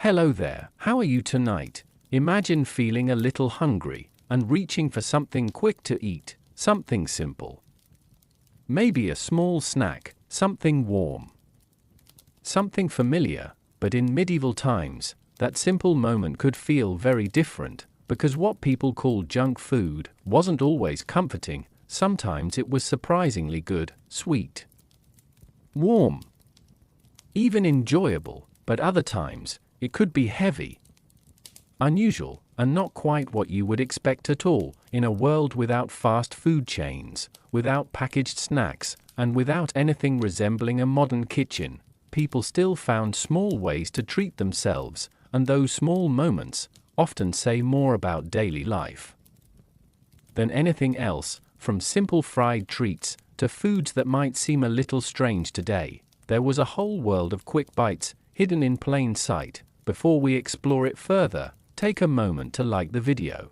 Hello there, how are you tonight? Imagine feeling a little hungry and reaching for something quick to eat, something simple. Maybe a small snack, something warm. Something familiar, but in medieval times, that simple moment could feel very different, because what people called junk food wasn't always comforting. Sometimes it was surprisingly good, sweet, warm, even enjoyable, but other times, it could be heavy, unusual, and not quite what you would expect at all. In a world without fast food chains, without packaged snacks, and without anything resembling a modern kitchen, people still found small ways to treat themselves, and those small moments often say more about daily life than anything else. From simple fried treats to foods that might seem a little strange today, there was a whole world of quick bites hidden in plain sight. Before we explore it further, take a moment to like the video.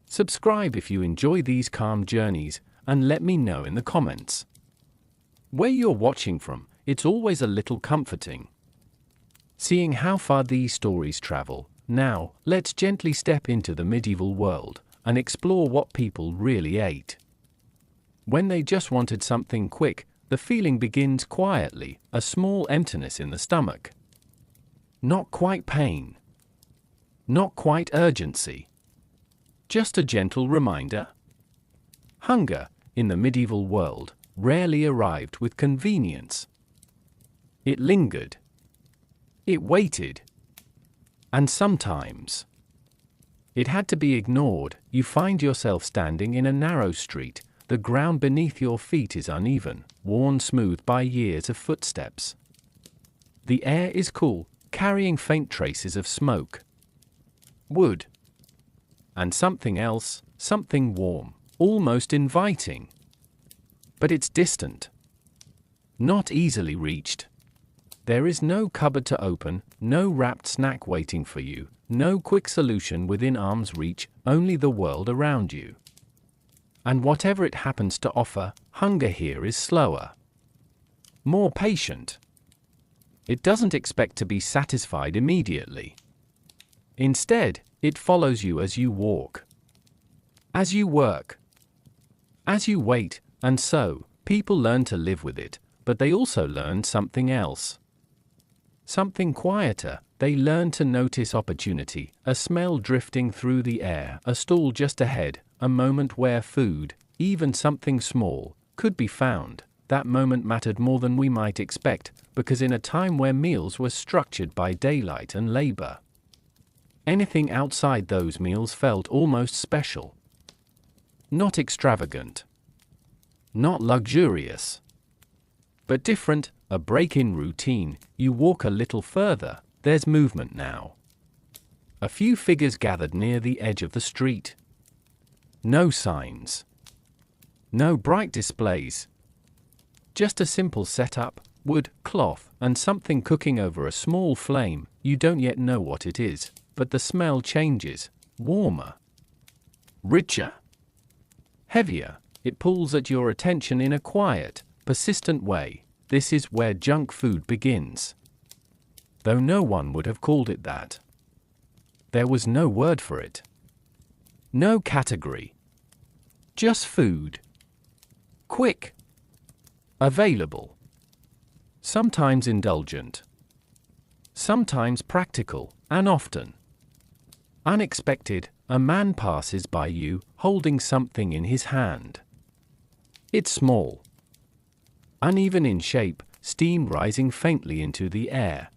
Subscribe if you enjoy these calm journeys, and let me know in the comments where you're watching from. It's always a little comforting seeing how far these stories travel. Now, let's gently step into the medieval world and explore what people really ate. When they just wanted something quick, the feeling begins quietly, a small emptiness in the stomach. Not quite pain. Not quite urgency. Just a gentle reminder. Hunger, in the medieval world, rarely arrived with convenience. It lingered. It waited. And sometimes it had to be ignored. You find yourself standing in a narrow street. The ground beneath your feet is uneven, worn smooth by years of footsteps. The air is cool, carrying faint traces of smoke, wood, and something else, something warm, almost inviting. But it's distant, not easily reached. There is no cupboard to open, no wrapped snack waiting for you, no quick solution within arm's reach, only the world around you. And whatever it happens to offer, hunger here is slower, more patient. It doesn't expect to be satisfied immediately. Instead, it follows you as you walk, as you work, as you wait, and so, people learn to live with it, but they also learn something else. Something quieter. They learn to notice opportunity, a smell drifting through the air, a stall just ahead, a moment where food, even something small, could be found. That moment mattered more than we might expect, because in a time where meals were structured by daylight and labor, anything outside those meals felt almost special. Not extravagant, not luxurious, but different, a break in routine. You walk a little further, there's movement now. A few figures gathered near the edge of the street. No signs. No bright displays. Just a simple setup, wood, cloth, and something cooking over a small flame. You don't yet know what it is, but the smell changes, warmer, richer, heavier. It pulls at your attention in a quiet, persistent way. This is where junk food begins. Though no one would have called it that. There was no word for it. No category. Just food. Quick. Available. Sometimes indulgent. Sometimes practical, and often unexpected. A man passes by you, holding something in his hand. It's small, uneven in shape, steam rising faintly into the air.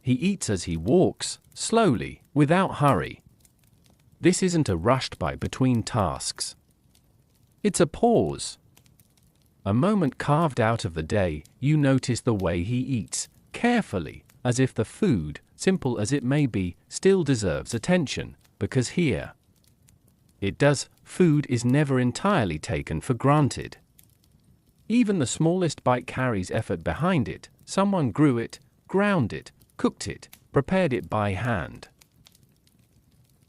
He eats as he walks, slowly, without hurry. This isn't a rushed by between tasks. It's a pause. A moment carved out of the day. You notice the way he eats, carefully, as if the food, simple as it may be, still deserves attention, because here it does. Food is never entirely taken for granted. Even the smallest bite carries effort behind it. Someone grew it, ground it, cooked it, prepared it by hand.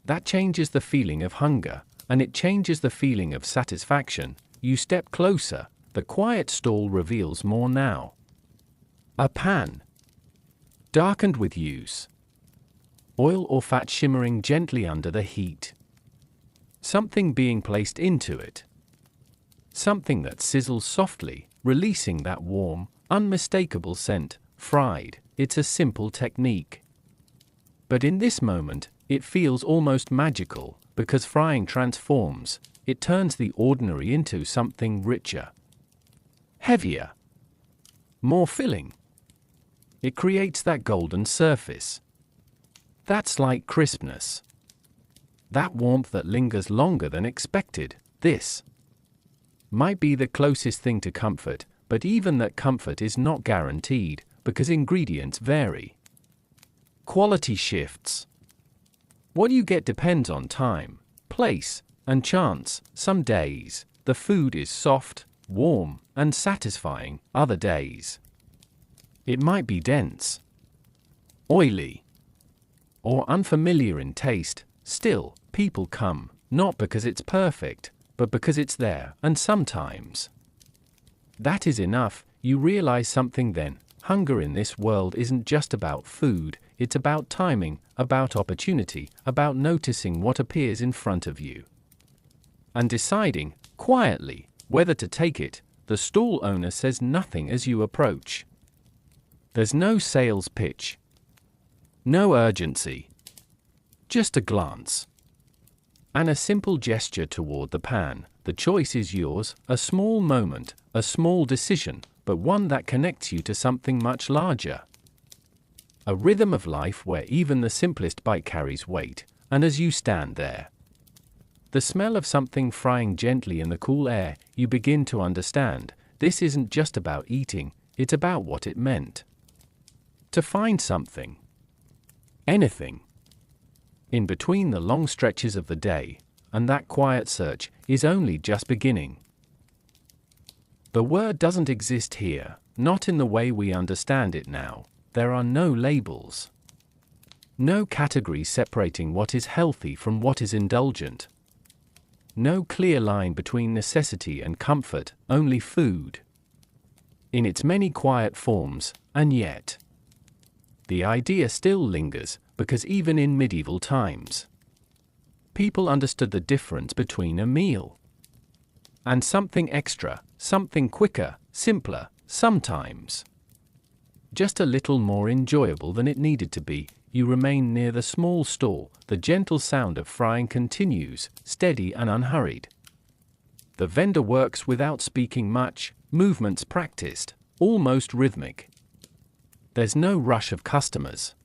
That changes the feeling of hunger, and it changes the feeling of satisfaction. You step closer, the quiet stall reveals more now. A pan, darkened with use, Oil or fat shimmering gently under the heat. Something being placed into it. Something that sizzles softly, releasing that warm, unmistakable scent. Fried. It's a simple technique. But in this moment, it feels almost magical, because frying transforms. It turns the ordinary into something richer, heavier, more filling. It creates that golden surface, that slight crispness, that warmth that lingers longer than expected. This might be the closest thing to comfort, but even that comfort is not guaranteed, because ingredients vary. Quality shifts. What you get depends on time, place, and chance. Some days, the food is soft, warm, and satisfying. Other days, it might be dense, oily, or unfamiliar in taste. Still, people come, not because it's perfect, but because it's there. And sometimes that is enough. You realize something then. Hunger in this world isn't just about food, it's about timing, about opportunity, about noticing what appears in front of you and deciding, quietly, whether to take it. The stall owner says nothing as you approach. There's no sales pitch, no urgency, just a glance and a simple gesture toward the pan. The choice is yours, a small moment, a small decision, but one that connects you to something much larger. A rhythm of life where even the simplest bite carries weight. And as you stand there, the smell of something frying gently in the cool air, you begin to understand, this isn't just about eating, it's about what it meant to find something, anything, in between the long stretches of the day, and that quiet search is only just beginning. The word doesn't exist here, not in the way we understand it now. There are no labels, no categories separating what is healthy from what is indulgent. No clear line between necessity and comfort, only food in its many quiet forms. And yet, the idea still lingers, because even in medieval times, people understood the difference between a meal and something extra, something quicker, simpler, sometimes just a little more enjoyable than it needed to be. You remain near the small stall. The gentle sound of frying continues, steady and unhurried. The vendor works without speaking much, movements practiced, almost rhythmic. There's no rush of customers,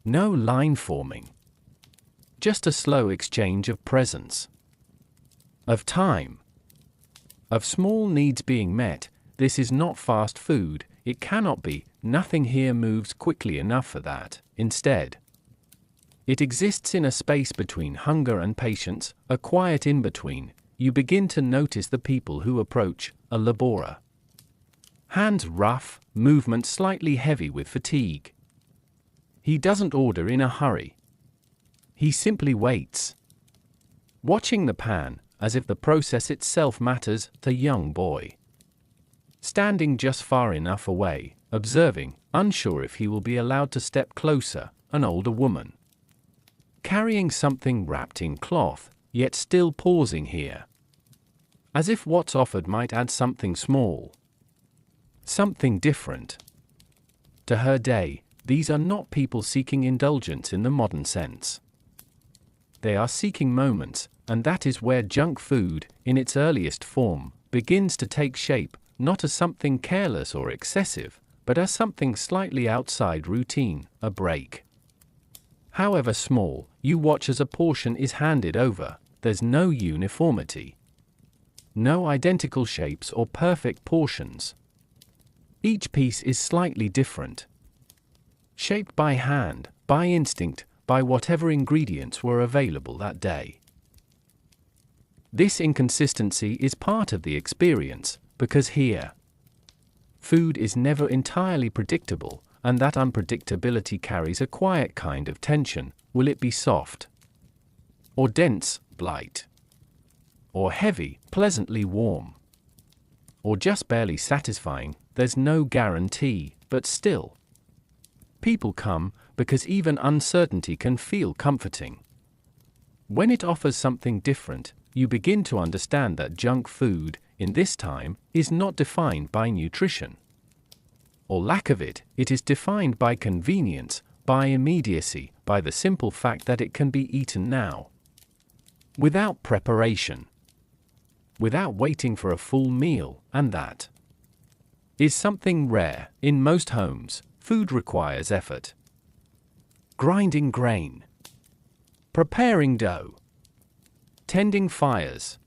no line forming, just a slow exchange of presence, of time, of small needs being met. This is not fast food. It cannot be. Nothing here moves quickly enough for that. Instead, it exists in a space between hunger and patience, a quiet in-between. You begin to notice the people who approach, a laborer. Hands rough, movement slightly heavy with fatigue. He doesn't order in a hurry. He simply waits, watching the pan, as if the process itself matters. The young boy, standing just far enough away, observing, unsure if he will be allowed to step closer. An older woman, carrying something wrapped in cloth, yet still pausing here, as if what's offered might add something small, something different to her day. These are not people seeking indulgence in the modern sense. They are seeking moments, and that is where junk food, in its earliest form, begins to take shape, not as something careless or excessive, but as something slightly outside routine, a break. However small, you watch as a portion is handed over. There's no uniformity, no identical shapes or perfect portions. Each piece is slightly different, shaped by hand, by instinct, by whatever ingredients were available that day. This inconsistency is part of the experience, because here, food is never entirely predictable, and that unpredictability carries a quiet kind of tension. Will it be soft or dense, light or heavy, pleasantly warm, or just barely satisfying? There's no guarantee, but still, people come, because even uncertainty can feel comforting. When it offers something different, you begin to understand that junk food, in this time, is not defined by nutrition or lack of it. It is defined by convenience, by immediacy, by the simple fact that it can be eaten now, without preparation, without waiting for a full meal, and that is something rare. In most homes, food requires effort. Grinding grain, preparing dough, tending fires,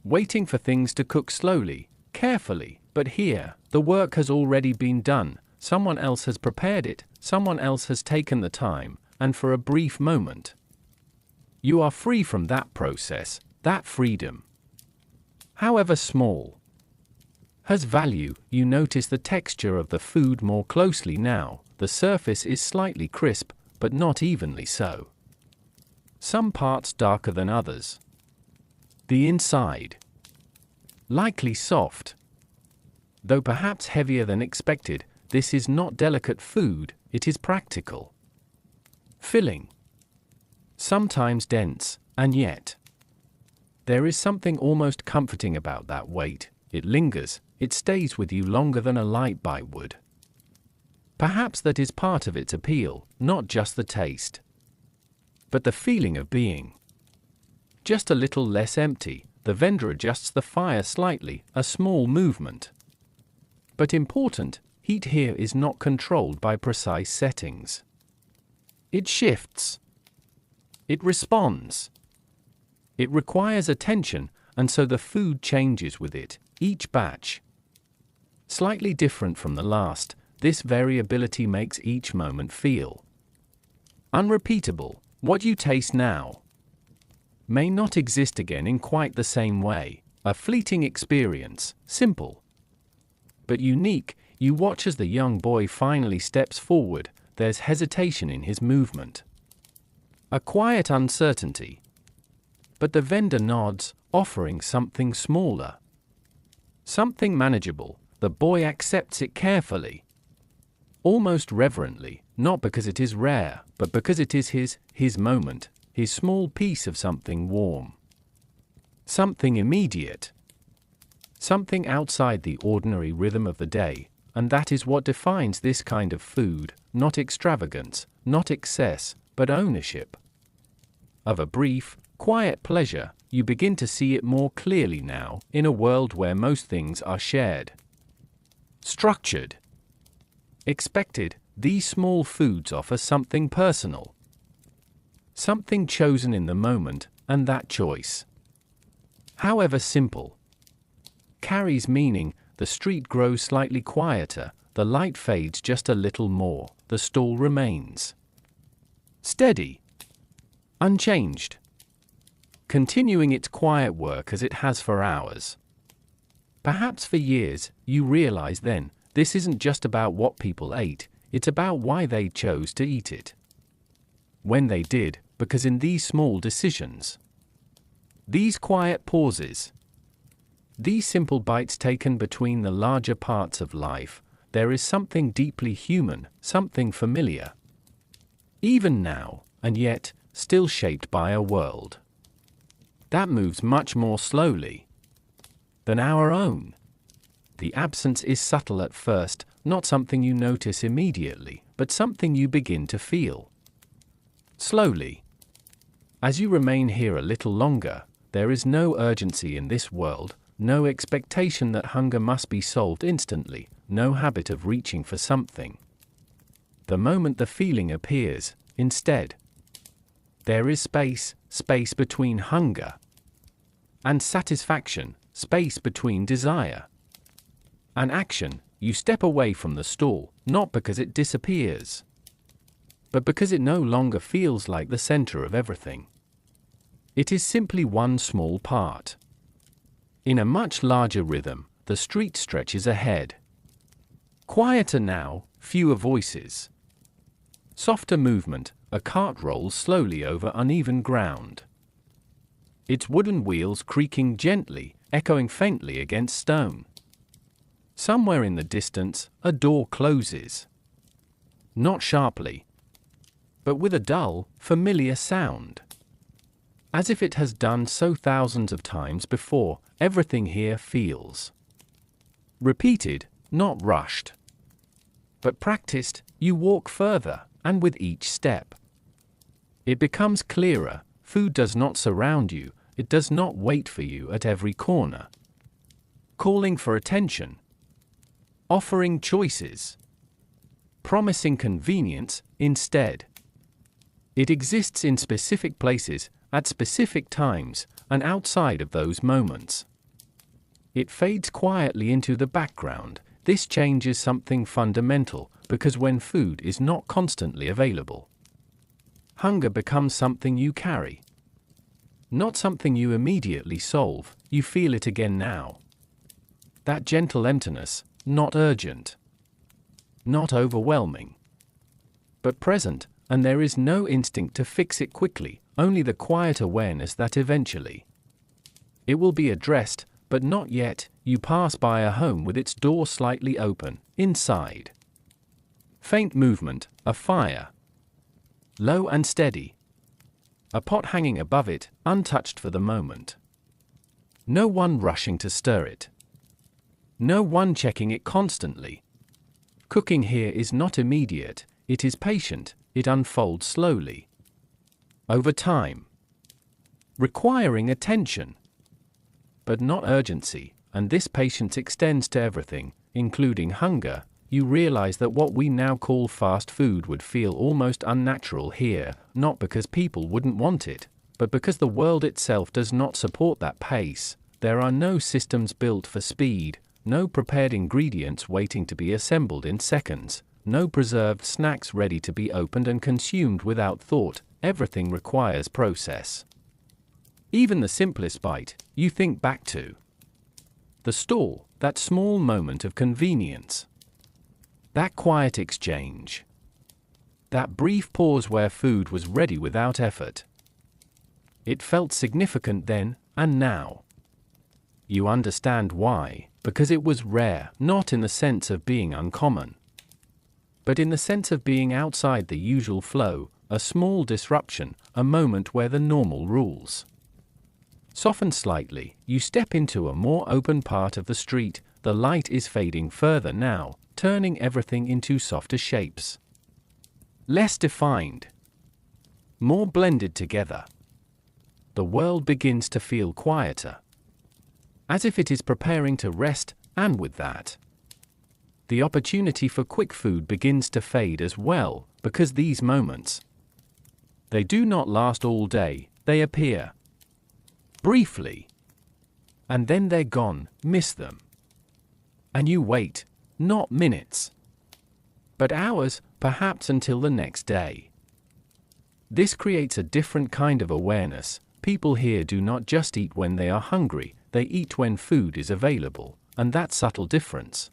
waiting for things to cook slowly, carefully. But here, the work has already been done. Someone else has prepared it, someone else has taken the time, and for a brief moment, you are free from that process. That freedom, however small, has value. You notice the texture of the food more closely now. The surface is slightly crisp, but not evenly so. Some parts darker than others. The inside, likely soft, though perhaps heavier than expected. This is not delicate food, it is practical, filling, sometimes dense, and yet there is something almost comforting about that weight. It lingers, it stays with you longer than a light bite would. Perhaps that is part of its appeal, not just the taste, but the feeling of being just a little less empty. The vendor adjusts the fire slightly, a small movement. But important, heat here is not controlled by precise settings. It shifts. It responds. It requires attention, and so the food changes with it. Each batch, slightly different from the last. This variability makes each moment feel unrepeatable. What you taste now may not exist again in quite the same way. A fleeting experience, simple but unique. You watch as the young boy finally steps forward. There's hesitation in his movement, a quiet uncertainty. But the vendor nods, offering something smaller, something manageable. The boy accepts it carefully, almost reverently, not because it is rare, but because it is his moment, his small piece of something warm, something immediate, something outside the ordinary rhythm of the day. And that is what defines this kind of food, not extravagance, not excess, but ownership of a brief, quiet pleasure. You begin to see it more clearly now, in a world where most things are shared, structured, expected. These small foods offer something personal, something chosen in the moment, and that choice, however simple, carries meaning. The street grows slightly quieter, the light fades just a little more, the stall remains steady, unchanged, continuing its quiet work as it has for hours, perhaps for years. You realize then, this isn't just about what people ate, it's about why they chose to eat it when they did, because in these small decisions, these quiet pauses, these simple bites taken between the larger parts of life, there is something deeply human, something familiar, even now, and yet still shaped by a world that moves much more slowly than our own. The absence is subtle at first, not something you notice immediately, but something you begin to feel slowly. As you remain here a little longer, there is no urgency in this world, no expectation that hunger must be solved instantly, no habit of reaching for something the moment the feeling appears. Instead, there is space between hunger and satisfaction, space between desire and action. You step away from the stall, not because it disappears, but because it no longer feels like the center of everything. It is simply one small part in a much larger rhythm. The street stretches ahead, quieter now, fewer voices, softer movement. A cart rolls slowly over uneven ground, its wooden wheels creaking gently, echoing faintly against stone. Somewhere in the distance, a door closes. Not sharply, but with a dull, familiar sound. As if it has done so thousands of times before, everything here feels repeated, not rushed. But practiced, you walk further, and with each step, it becomes clearer. Food does not surround you, it does not wait for you at every corner, calling for attention, offering choices, promising convenience. Instead, it exists in specific places, at specific times, and outside of those moments. It fades quietly into the background. This changes something fundamental, because when food is not constantly available, hunger becomes something you carry. Not something you immediately solve, you feel it again now. That gentle emptiness, not urgent, not overwhelming, but present, and there is no instinct to fix it quickly, only the quiet awareness that eventually it will be addressed, but not yet. You pass by a home with its door slightly open. Inside, faint movement, a fire, low and steady, a pot hanging above it, untouched for the moment. No one rushing to stir it, no one checking it constantly. Cooking here is not immediate, it is patient, it unfolds slowly, over time, requiring attention, but not urgency, and this patience extends to everything, including hunger. You realize that what we now call fast food would feel almost unnatural here, not because people wouldn't want it, but because the world itself does not support that pace. There are no systems built for speed, no prepared ingredients waiting to be assembled in seconds, no preserved snacks ready to be opened and consumed without thought. Everything requires process. Even the simplest bite, you think back to the stall, that small moment of convenience, that quiet exchange, that brief pause where food was ready without effort. It felt significant then, and now. You understand why, because it was rare, not in the sense of being uncommon, but in the sense of being outside the usual flow, a small disruption, a moment where the normal rules soften slightly. You step into a more open part of the street. The light is fading further now, turning everything into softer shapes. Less defined, more blended together. The world begins to feel quieter, as if it is preparing to rest, and with that, the opportunity for quick food begins to fade as well, because these moments, they do not last all day. They appear briefly, and then they're gone. Miss them, and you wait, not minutes, but hours, perhaps until the next day. This creates a different kind of awareness. People here do not just eat when they are hungry, they eat when food is available, and that subtle difference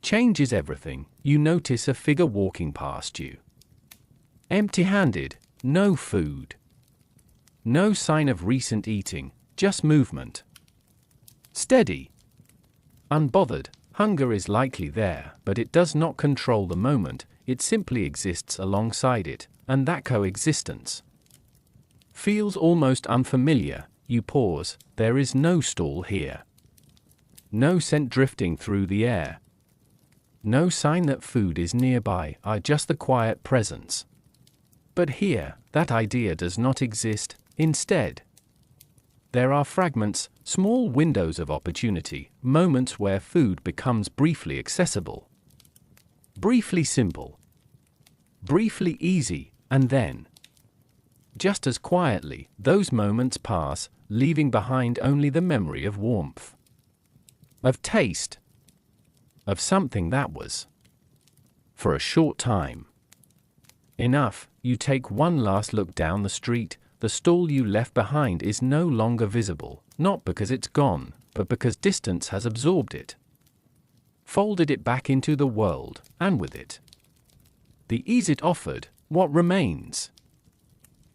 changes everything. You notice a figure walking past you, empty-handed, no food. No sign of recent eating, just movement. Steady, unbothered. Hunger is likely there, but it does not control the moment, it simply exists alongside it, and that coexistence feels almost unfamiliar. You pause. There is no stall here. No scent drifting through the air. No sign that food is nearby, just the quiet presence. But here, that idea does not exist. Instead, there are fragments, small windows of opportunity, moments where food becomes briefly accessible, briefly simple, briefly easy, and then, just as quietly, those moments pass, leaving behind only the memory of warmth, of taste, of something that was, for a short time, enough. You take one last look down the street. The stall you left behind is no longer visible, not because it's gone, but because distance has absorbed it, folded it back into the world, and with it, the ease it offered. What remains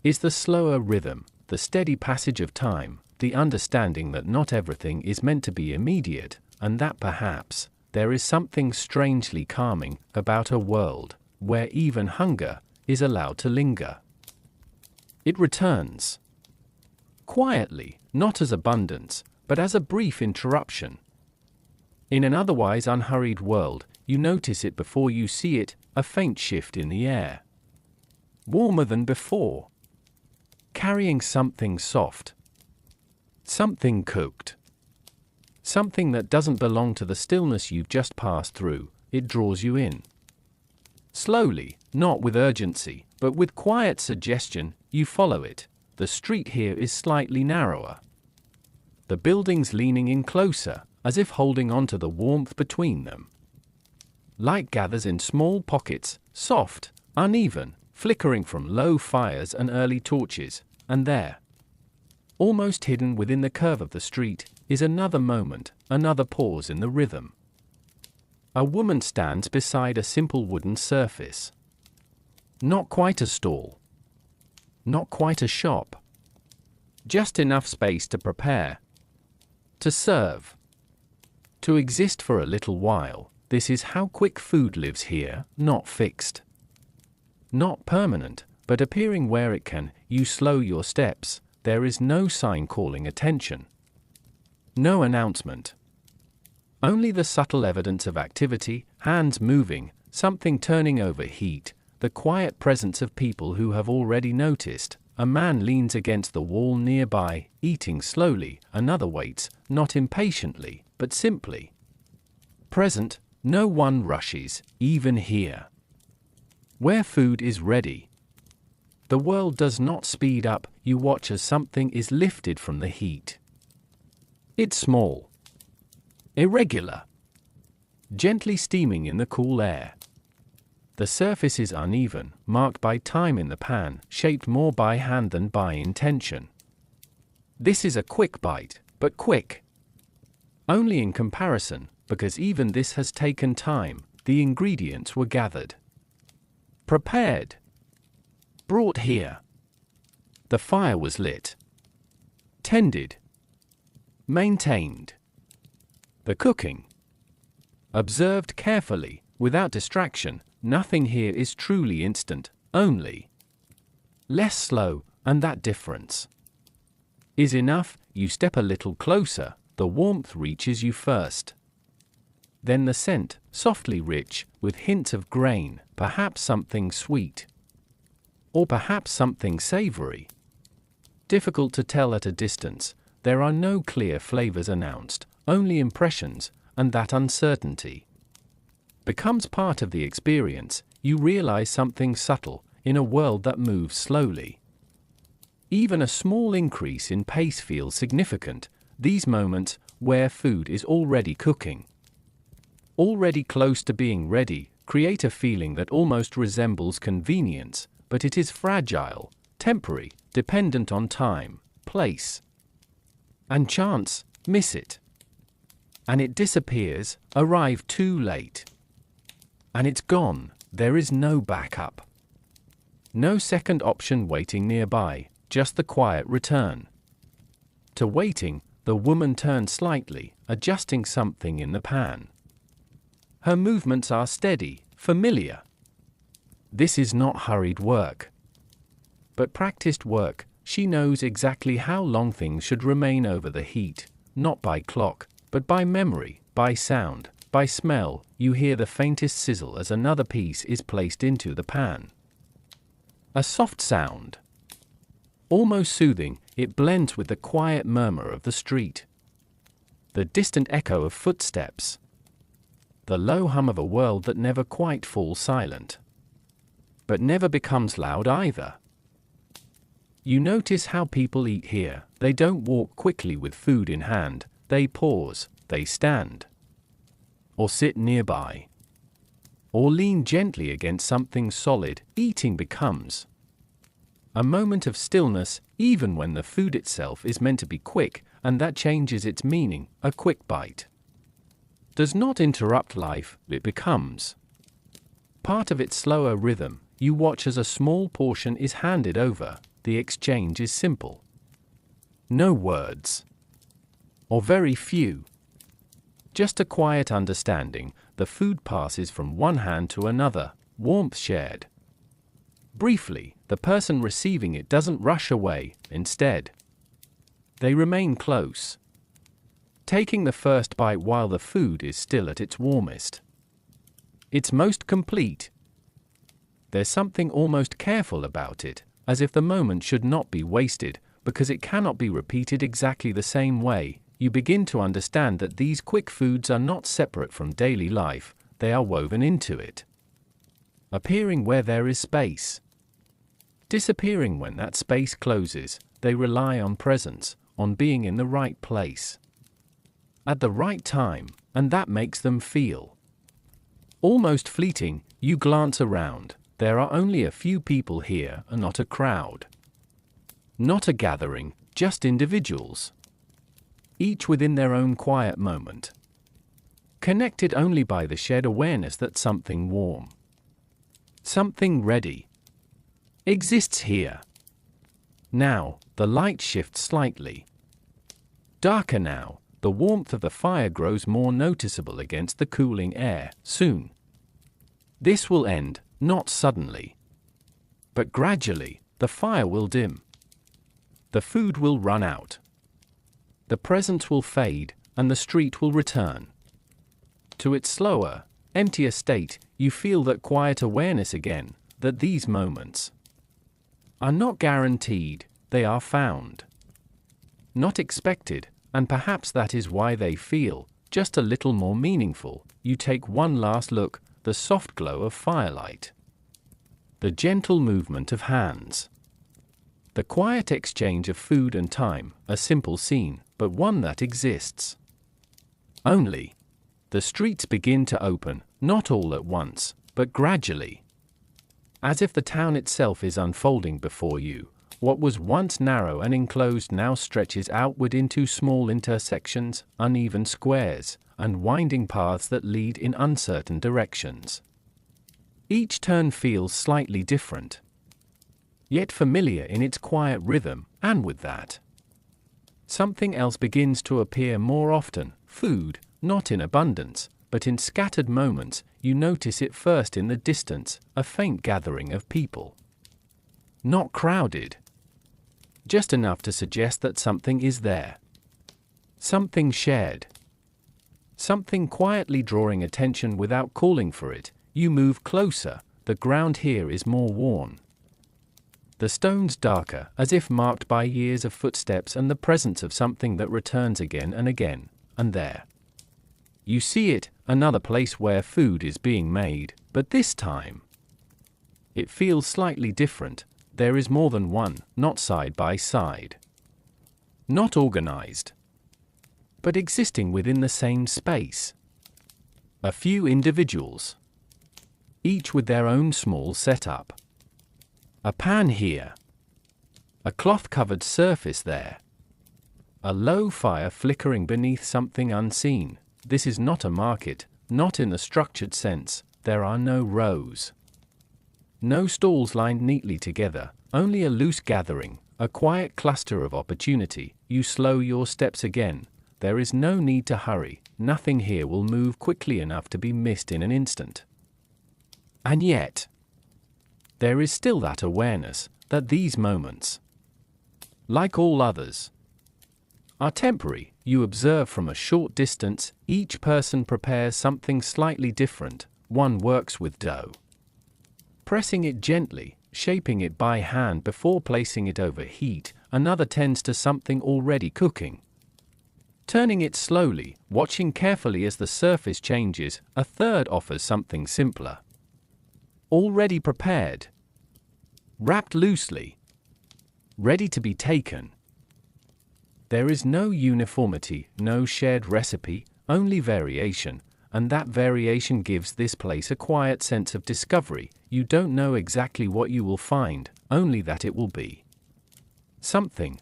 is the slower rhythm, the steady passage of time, the understanding that not everything is meant to be immediate, and that perhaps there is something strangely calming about a world where even hunger is allowed to linger. It returns. Quietly, not as abundance, but as a brief interruption. In an otherwise unhurried world, you notice it before you see it, a faint shift in the air. Warmer than before. Carrying something soft. Something cooked. Something that doesn't belong to the stillness you've just passed through. It draws you in. Slowly, not with urgency, but with quiet suggestion, you follow it. The street here is slightly narrower. The buildings leaning in closer, as if holding on to the warmth between them. Light gathers in small pockets, soft, uneven, flickering from low fires and early torches, and there, almost hidden within the curve of the street, is another moment, another pause in the rhythm. A woman stands beside a simple wooden surface. Not quite a stall. Not quite a shop. Just enough space to prepare. To serve. To exist for a little while. This is how quick food lives here, not fixed. Not permanent, but appearing where it can. You slow your steps. There is no sign calling attention. No announcement. Only the subtle evidence of activity, hands moving, something turning over heat, the quiet presence of people who have already noticed. A man leans against the wall nearby, eating slowly, another waits, not impatiently, but simply. Present, no one rushes, even here. Where food is ready. The world does not speed up, you watch as something is lifted from the heat. It's small. Irregular. Gently steaming in the cool air. The surface is uneven, marked by time in the pan, shaped more by hand than by intention. This is a quick bite, but quick. Only in comparison, because even this has taken time. The ingredients were gathered. Prepared. Brought here. The fire was lit. Tended. Maintained. The cooking. Observed carefully, without distraction. Nothing here is truly instant, only less slow, and that difference is enough. You step a little closer, the warmth reaches you first. Then the scent, softly rich, with hints of grain, perhaps something sweet. Or perhaps something savory. Difficult to tell at a distance. There are no clear flavors announced, only impressions, and that uncertainty becomes part of the experience. You realize something subtle, in a world that moves slowly. Even a small increase in pace feels significant. These moments, where food is already cooking, already close to being ready, create a feeling that almost resembles convenience, but it is fragile, temporary, dependent on time, place, and chance. Miss it, and it disappears. Arrive too late, and it's gone. There is no backup. No second option waiting nearby, just the quiet return. To waiting, the woman turns slightly, adjusting something in the pan. Her movements are steady, familiar. This is not hurried work, but practiced work. She knows exactly how long things should remain over the heat, not by clock, but by memory, by sound. By smell. You hear the faintest sizzle as another piece is placed into the pan. A soft sound. Almost soothing, it blends with the quiet murmur of the street. The distant echo of footsteps. The low hum of a world that never quite falls silent. But never becomes loud either. You notice how people eat here. They don't walk quickly with food in hand. They pause, they stand. Or sit nearby. Or lean gently against something solid. Eating becomes a moment of stillness, even when the food itself is meant to be quick, and that changes its meaning. A quick bite does not interrupt life, it becomes part of its slower rhythm. You watch as a small portion is handed over. The exchange is simple. No words. Or very few. Just a quiet understanding. The food passes from one hand to another, warmth shared. Briefly, the person receiving it doesn't rush away. Instead, they remain close, taking the first bite while the food is still at its warmest. It's most complete. There's something almost careful about it, as if the moment should not be wasted, because it cannot be repeated exactly the same way. You begin to understand that these quick foods are not separate from daily life, they are woven into it. Appearing where there is space, disappearing when that space closes. They rely on presence, on being in the right place, at the right time, and that makes them feel almost fleeting. You glance around. There are only a few people here, and not a crowd. Not a gathering, just individuals, each within their own quiet moment, connected only by the shared awareness that something warm, something ready, exists here. Now, the light shifts slightly. Darker now, the warmth of the fire grows more noticeable against the cooling air. Soon, this will end, not suddenly, but gradually. The fire will dim. The food will run out. The presence will fade, and the street will return to its slower, emptier state. You feel that quiet awareness again, that these moments are not guaranteed, they are found, not expected, and perhaps that is why they feel just a little more meaningful. You take one last look, the soft glow of firelight, the gentle movement of hands, the quiet exchange of food and time, a simple scene, but one that exists. Only, the streets begin to open, not all at once, but gradually, as if the town itself is unfolding before you. What was once narrow and enclosed now stretches outward into small intersections, uneven squares, and winding paths that lead in uncertain directions. Each turn feels slightly different, yet familiar in its quiet rhythm, and with that, something else begins to appear more often. Food, not in abundance, but in scattered moments. You notice it first in the distance, a faint gathering of people. Not crowded, just enough to suggest that something is there. Something shared. Something quietly drawing attention without calling for it. You move closer. The ground here is more worn, the stones darker, as if marked by years of footsteps and the presence of something that returns again and again. And there, you see it, another place where food is being made, but this time, it feels slightly different. There is more than one, not side by side, not organized, but existing within the same space. A few individuals, each with their own small setup. A pan here, a cloth-covered surface there, a low fire flickering beneath something unseen. This is not a market, not in the structured sense. There are no rows, no stalls lined neatly together, only a loose gathering, a quiet cluster of opportunity. You slow your steps again. There is no need to hurry. Nothing here will move quickly enough to be missed in an instant. And yet, there is still that awareness that these moments, like all others, are temporary. You observe from a short distance. Each person prepares something slightly different. One works with dough, pressing it gently, shaping it by hand before placing it over heat. Another tends to something already cooking, turning it slowly, watching carefully as the surface changes. A third offers something simpler, already prepared, wrapped loosely, ready to be taken. There is no uniformity, no shared recipe, only variation, and that variation gives this place a quiet sense of discovery. You don't know exactly what you will find, only that it will be something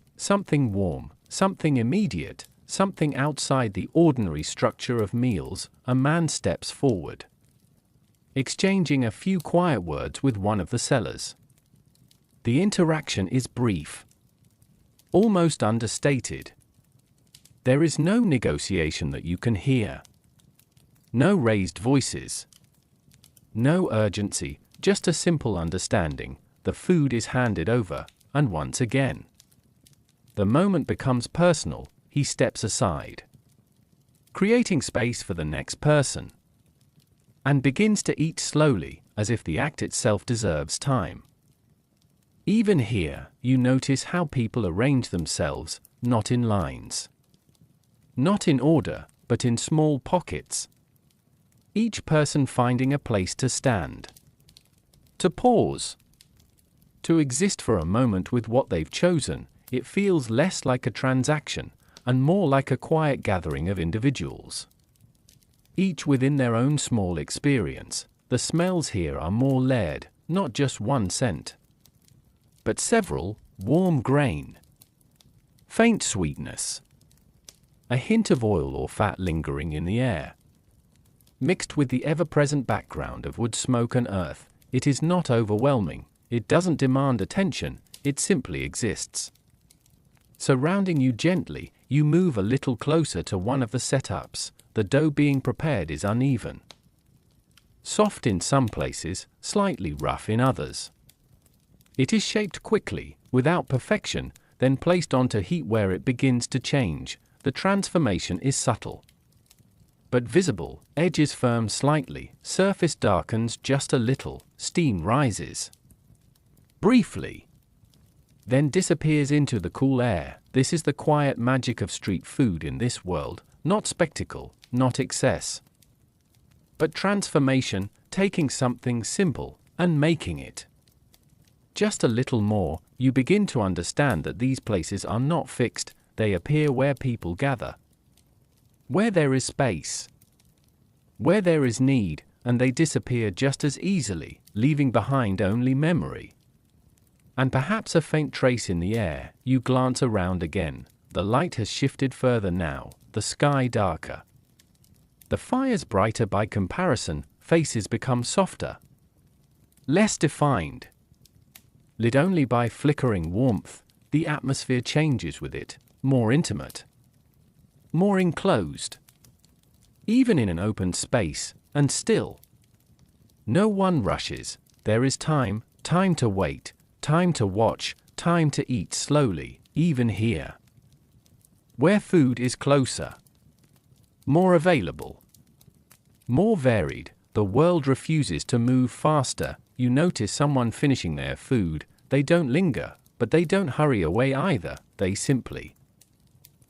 warm, something immediate, something outside the ordinary structure of meals. A man steps forward, exchanging a few quiet words with one of the sellers. The interaction is brief, almost understated. There is no negotiation that you can hear, no raised voices, no urgency, just a simple understanding. the food is handed over, and once again. The moment becomes personal, he steps aside, creating space for the next person, and begins to eat slowly, as if the act itself deserves time. Even here, you notice how people arrange themselves, not in lines. Not in order, but in small pockets. Each person finding a place to stand, to pause, to exist for a moment with what they've chosen. It feels less like a transaction, and more like a quiet gathering of individuals, each within their own small experience. The smells here are more layered, not just one scent, but several: warm grain, faint sweetness, a hint of oil or fat lingering in the air, mixed with the ever-present background of wood, smoke and earth. It is not overwhelming, it doesn't demand attention, it simply exists. Surrounding you gently, you move a little closer to one of the setups. The dough being prepared is uneven, soft in some places, slightly rough in others. It is shaped quickly, without perfection, then placed onto heat where it begins to change. The transformation is subtle, but visible. Edges firm slightly, surface darkens just a little, steam rises briefly, then disappears into the cool air. This is the quiet magic of street food in this world, not spectacle, not excess, but transformation, taking something simple and making it just a little more. You begin to understand that these places are not fixed, they appear where people gather, where there is space, where there is need, and they disappear just as easily, leaving behind only memory, and perhaps a faint trace in the air. You glance around again. The light has shifted further now, the sky darker, the fires brighter by comparison. Faces become softer, less defined, lit only by flickering warmth. The atmosphere changes with it, more intimate, more enclosed, even in an open space, and still. No one rushes. There is time, time to wait, time to watch, time to eat slowly. Even here, where food is closer, more available, more varied, the world refuses to move faster. You notice someone finishing their food. They don't linger, but they don't hurry away either. They simply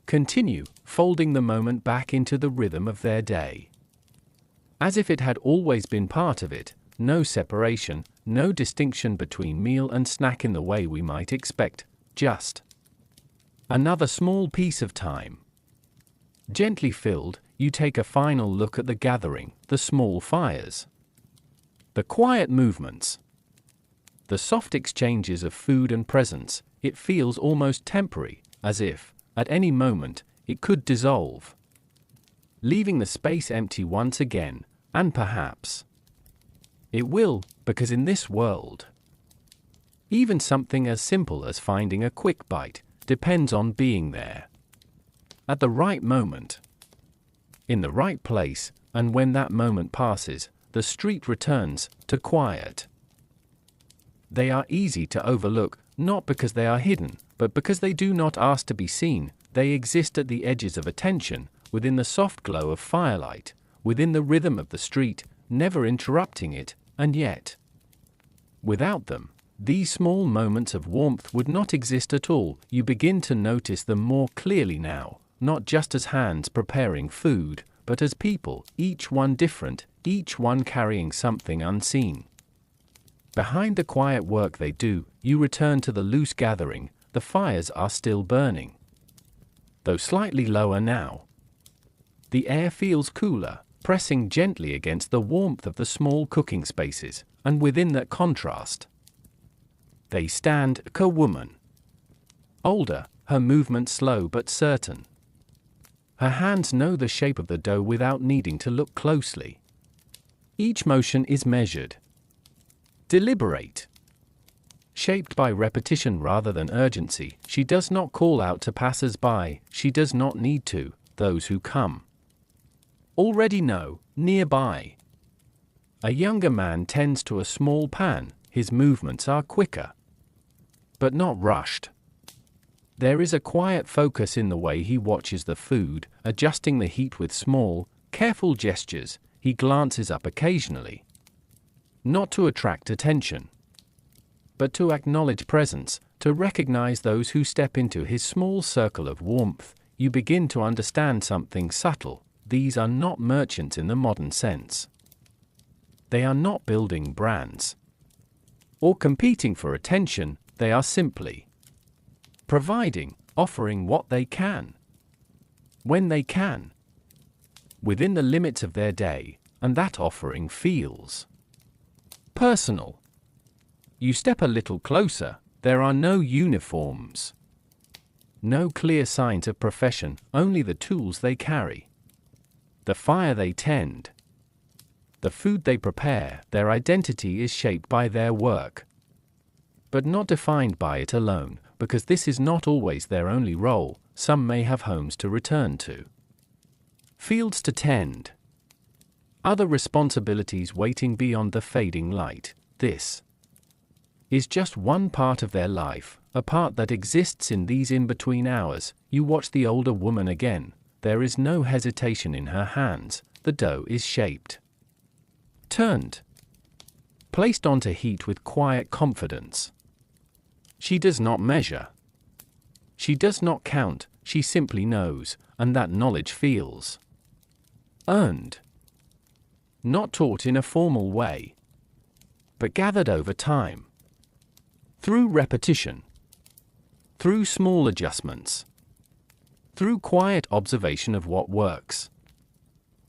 continue, folding the moment back into the rhythm of their day, as if it had always been part of it. No separation, no distinction between meal and snack in the way we might expect, just another small piece of time. Gently filled, you take a final look at the gathering, the small fires, the quiet movements, the soft exchanges of food and presence. It feels almost temporary, as if, at any moment, it could dissolve, leaving the space empty once again. And perhaps it will, because in this world, even something as simple as finding a quick bite depends on being there, at the right moment, in the right place. And when that moment passes, the street returns to quiet. They are easy to overlook, not because they are hidden, but because they do not ask to be seen. They exist at the edges of attention, within the soft glow of firelight, within the rhythm of the street, never interrupting it. And yet, without them, these small moments of warmth would not exist at all. You begin to notice them more clearly now, not just as hands preparing food, but as people, each one different, each one carrying something unseen. Behind the quiet work they do, you return to the loose gathering. The fires are still burning, though slightly lower now. The air feels cooler, pressing gently against the warmth of the small cooking spaces, and within that contrast, they stand a woman. Older, her movements slow but certain. Her hands know the shape of the dough without needing to look closely. Each motion is measured, deliberate, shaped by repetition rather than urgency. She does not call out to passers-by. She does not need to. Those who come already know. Nearby, a younger man tends to a small pan, his movements are quicker, but not rushed. There is a quiet focus in the way he watches the food, adjusting the heat with small, careful gestures. He glances up occasionally, not to attract attention, but to acknowledge presence, to recognize those who step into his small circle of warmth. You begin to understand something subtle. These are not merchants in the modern sense. They are not building brands or competing for attention. They are simply providing, offering what they can, when they can, within the limits of their day, and that offering feels personal. You step a little closer. There are no uniforms, no clear signs of profession, only the tools they carry, the fire they tend, the food they prepare. Their identity is shaped by their work, but not defined by it alone, because this is not always their only role. Some may have homes to return to, fields to tend, other responsibilities waiting beyond the fading light. This is just one part of their life, a part that exists in these in-between hours. You watch the older woman again. There is no hesitation in her hands. The dough is shaped, turned, placed onto heat with quiet confidence. She does not measure. She does not count. She simply knows, and that knowledge feels earned. Not taught in a formal way, but gathered over time, through repetition, through small adjustments, through quiet observation of what works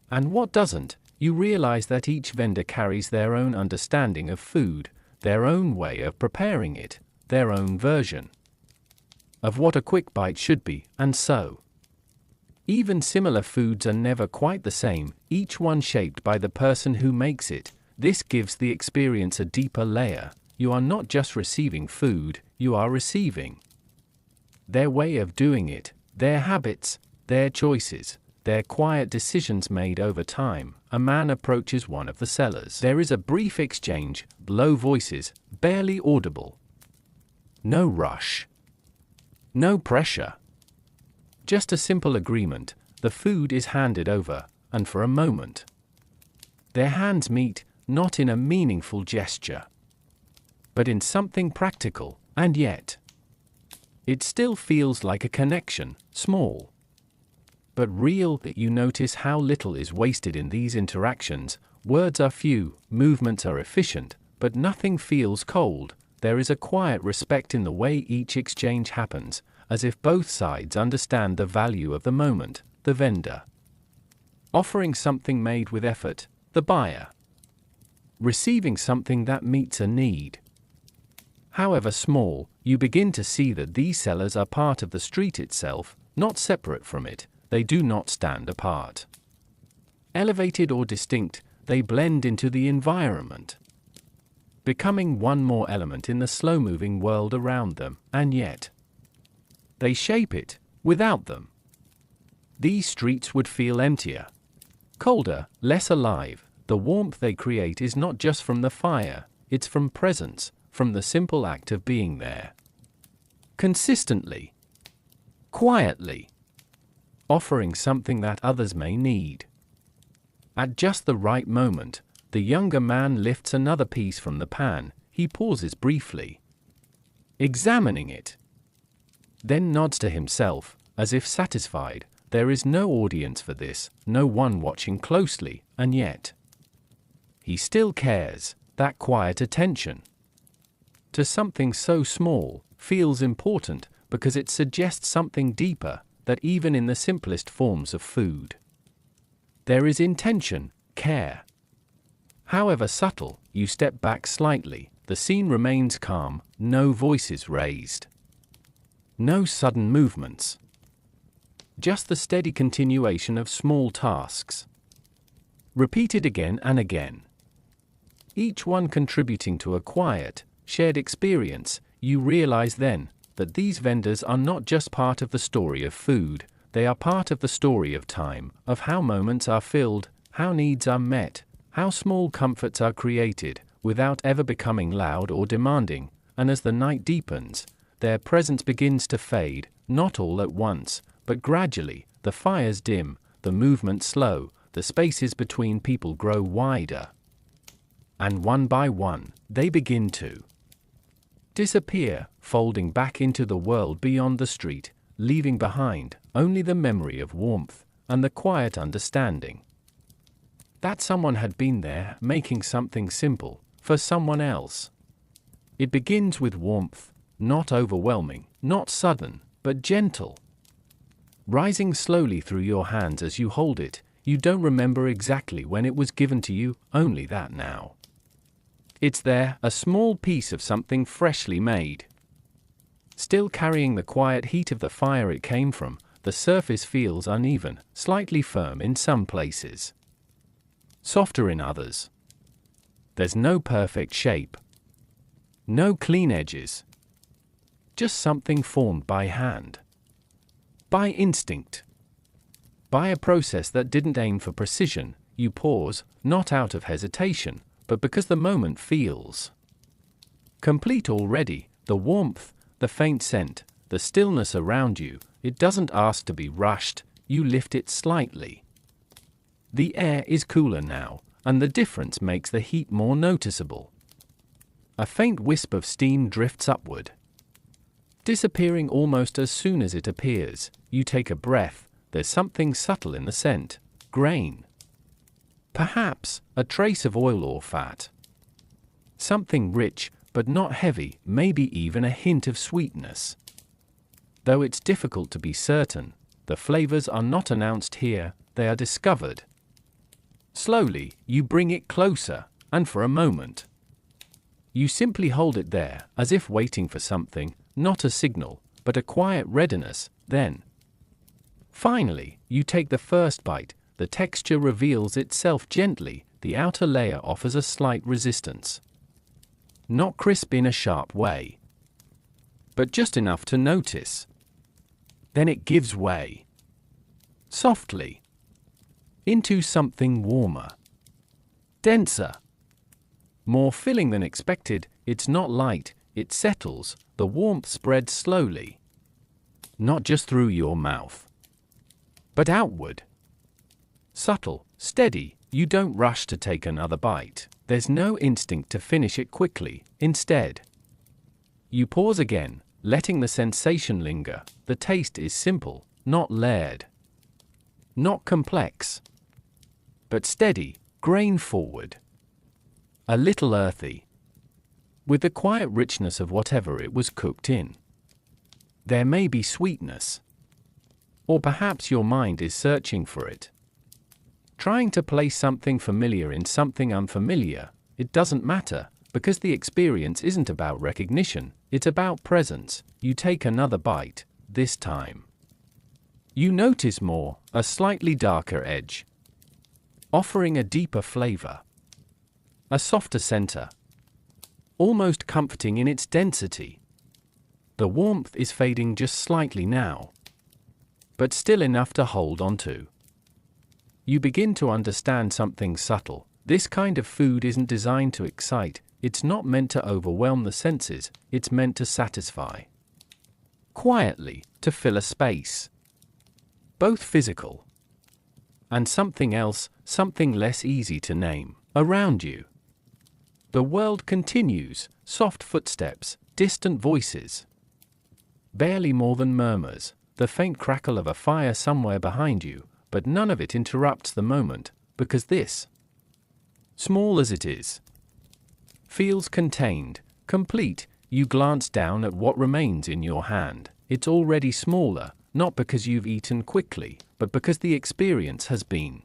and what doesn't. You realize that each vendor carries their own understanding of food, their own way of preparing it, their own version of what a quick bite should be, and so even similar foods are never quite the same, each one shaped by the person who makes it. This gives the experience a deeper layer. You are not just receiving food, you are receiving their way of doing it, their habits, their choices, their quiet decisions made over time. A man approaches one of the sellers. There is a brief exchange, low voices, barely audible. No rush, no pressure, just a simple agreement. The food is handed over, and for a moment, their hands meet, not in a meaningful gesture, but in something practical, and yet it still feels like a connection, small but real. That you notice how little is wasted in these interactions. Words are few, movements are efficient, but nothing feels cold. There is a quiet respect in the way each exchange happens, as if both sides understand the value of the moment. The vendor offering something made with effort, the buyer receiving something that meets a need. However small, you begin to see that these sellers are part of the street itself, not separate from it. They do not stand apart, elevated or distinct. They blend into the environment, becoming one more element in the slow-moving world around them, and yet they shape it. Without them, these streets would feel emptier, colder, less alive. The warmth they create is not just from the fire, it's from presence, from the simple act of being there. Consistently, quietly, offering something that others may need. At just the right moment, the younger man lifts another piece from the pan. He pauses briefly, examining it, then nods to himself, as if satisfied. There is no audience for this, no one watching closely, and yet he still cares. That quiet attention to something so small feels important because it suggests something deeper, that even in the simplest forms of food, there is intention, care. However subtle. You step back slightly. The scene remains calm, no voices raised, no sudden movements, just the steady continuation of small tasks, repeated again and again, each one contributing to a quiet, shared experience. You realize then that these vendors are not just part of the story of food, they are part of the story of time, of how moments are filled, how needs are met, how small comforts are created. without ever becoming loud or demanding, and as the night deepens, their presence begins to fade, not all at once, but gradually. The fires dim, the movement slow, the spaces between people grow wider. And one by one, they begin to disappear, folding back into the world beyond the street, leaving behind only the memory of warmth and the quiet understanding that someone had been there making something simple for someone else. It begins with warmth, not overwhelming, not sudden, but gentle. Rising slowly through your hands as you hold it, you don't remember exactly when it was given to you, only that now it's there, a small piece of something freshly made. Still carrying the quiet heat of the fire it came from, the surface feels uneven, slightly firm in some places, softer in others. There's no perfect shape, no clean edges, just something formed by hand, by instinct, by a process that didn't aim for precision. You pause, not out of hesitation, but because the moment feels complete already. The warmth, the faint scent, the stillness around you, it doesn't ask to be rushed. You lift it slightly. The air is cooler now, and the difference makes the heat more noticeable. A faint wisp of steam drifts upward, disappearing almost as soon as it appears. You take a breath. There's something subtle in the scent. Grain. Perhaps a trace of oil or fat. Something rich, but not heavy, maybe even a hint of sweetness. Though it's difficult to be certain, the flavors are not announced here, they are discovered. Slowly, you bring it closer, and for a moment, you simply hold it there, as if waiting for something, not a signal, but a quiet readiness. Then, finally, you take the first bite. The texture reveals itself gently, the outer layer offers a slight resistance. Not crisp in a sharp way, but just enough to notice. Then it gives way, softly, into something warmer, denser, more filling than expected. It's not light, it settles, the warmth spreads slowly, not just through your mouth, but outward. Subtle, steady, you don't rush to take another bite. There's no instinct to finish it quickly. Instead, you pause again, letting the sensation linger. The taste is simple, not layered, not complex, but steady, grain forward, a little earthy, with the quiet richness of whatever it was cooked in. There may be sweetness, or perhaps your mind is searching for it, trying to place something familiar in something unfamiliar. It doesn't matter, because the experience isn't about recognition, it's about presence. You take another bite. This time, you notice more, a slightly darker edge, offering a deeper flavor, a softer center, almost comforting in its density. The warmth is fading just slightly now, but still enough to hold onto. You begin to understand something subtle. This kind of food isn't designed to excite, it's not meant to overwhelm the senses, it's meant to satisfy. Quietly, to fill a space. Both physical and something else, something less easy to name, around you. The world continues, soft footsteps, distant voices. Barely more than murmurs, the faint crackle of a fire somewhere behind you, but none of it interrupts the moment, because this, small as it is, feels contained, complete. You glance down at what remains in your hand. It's already smaller, not because you've eaten quickly, but because the experience has been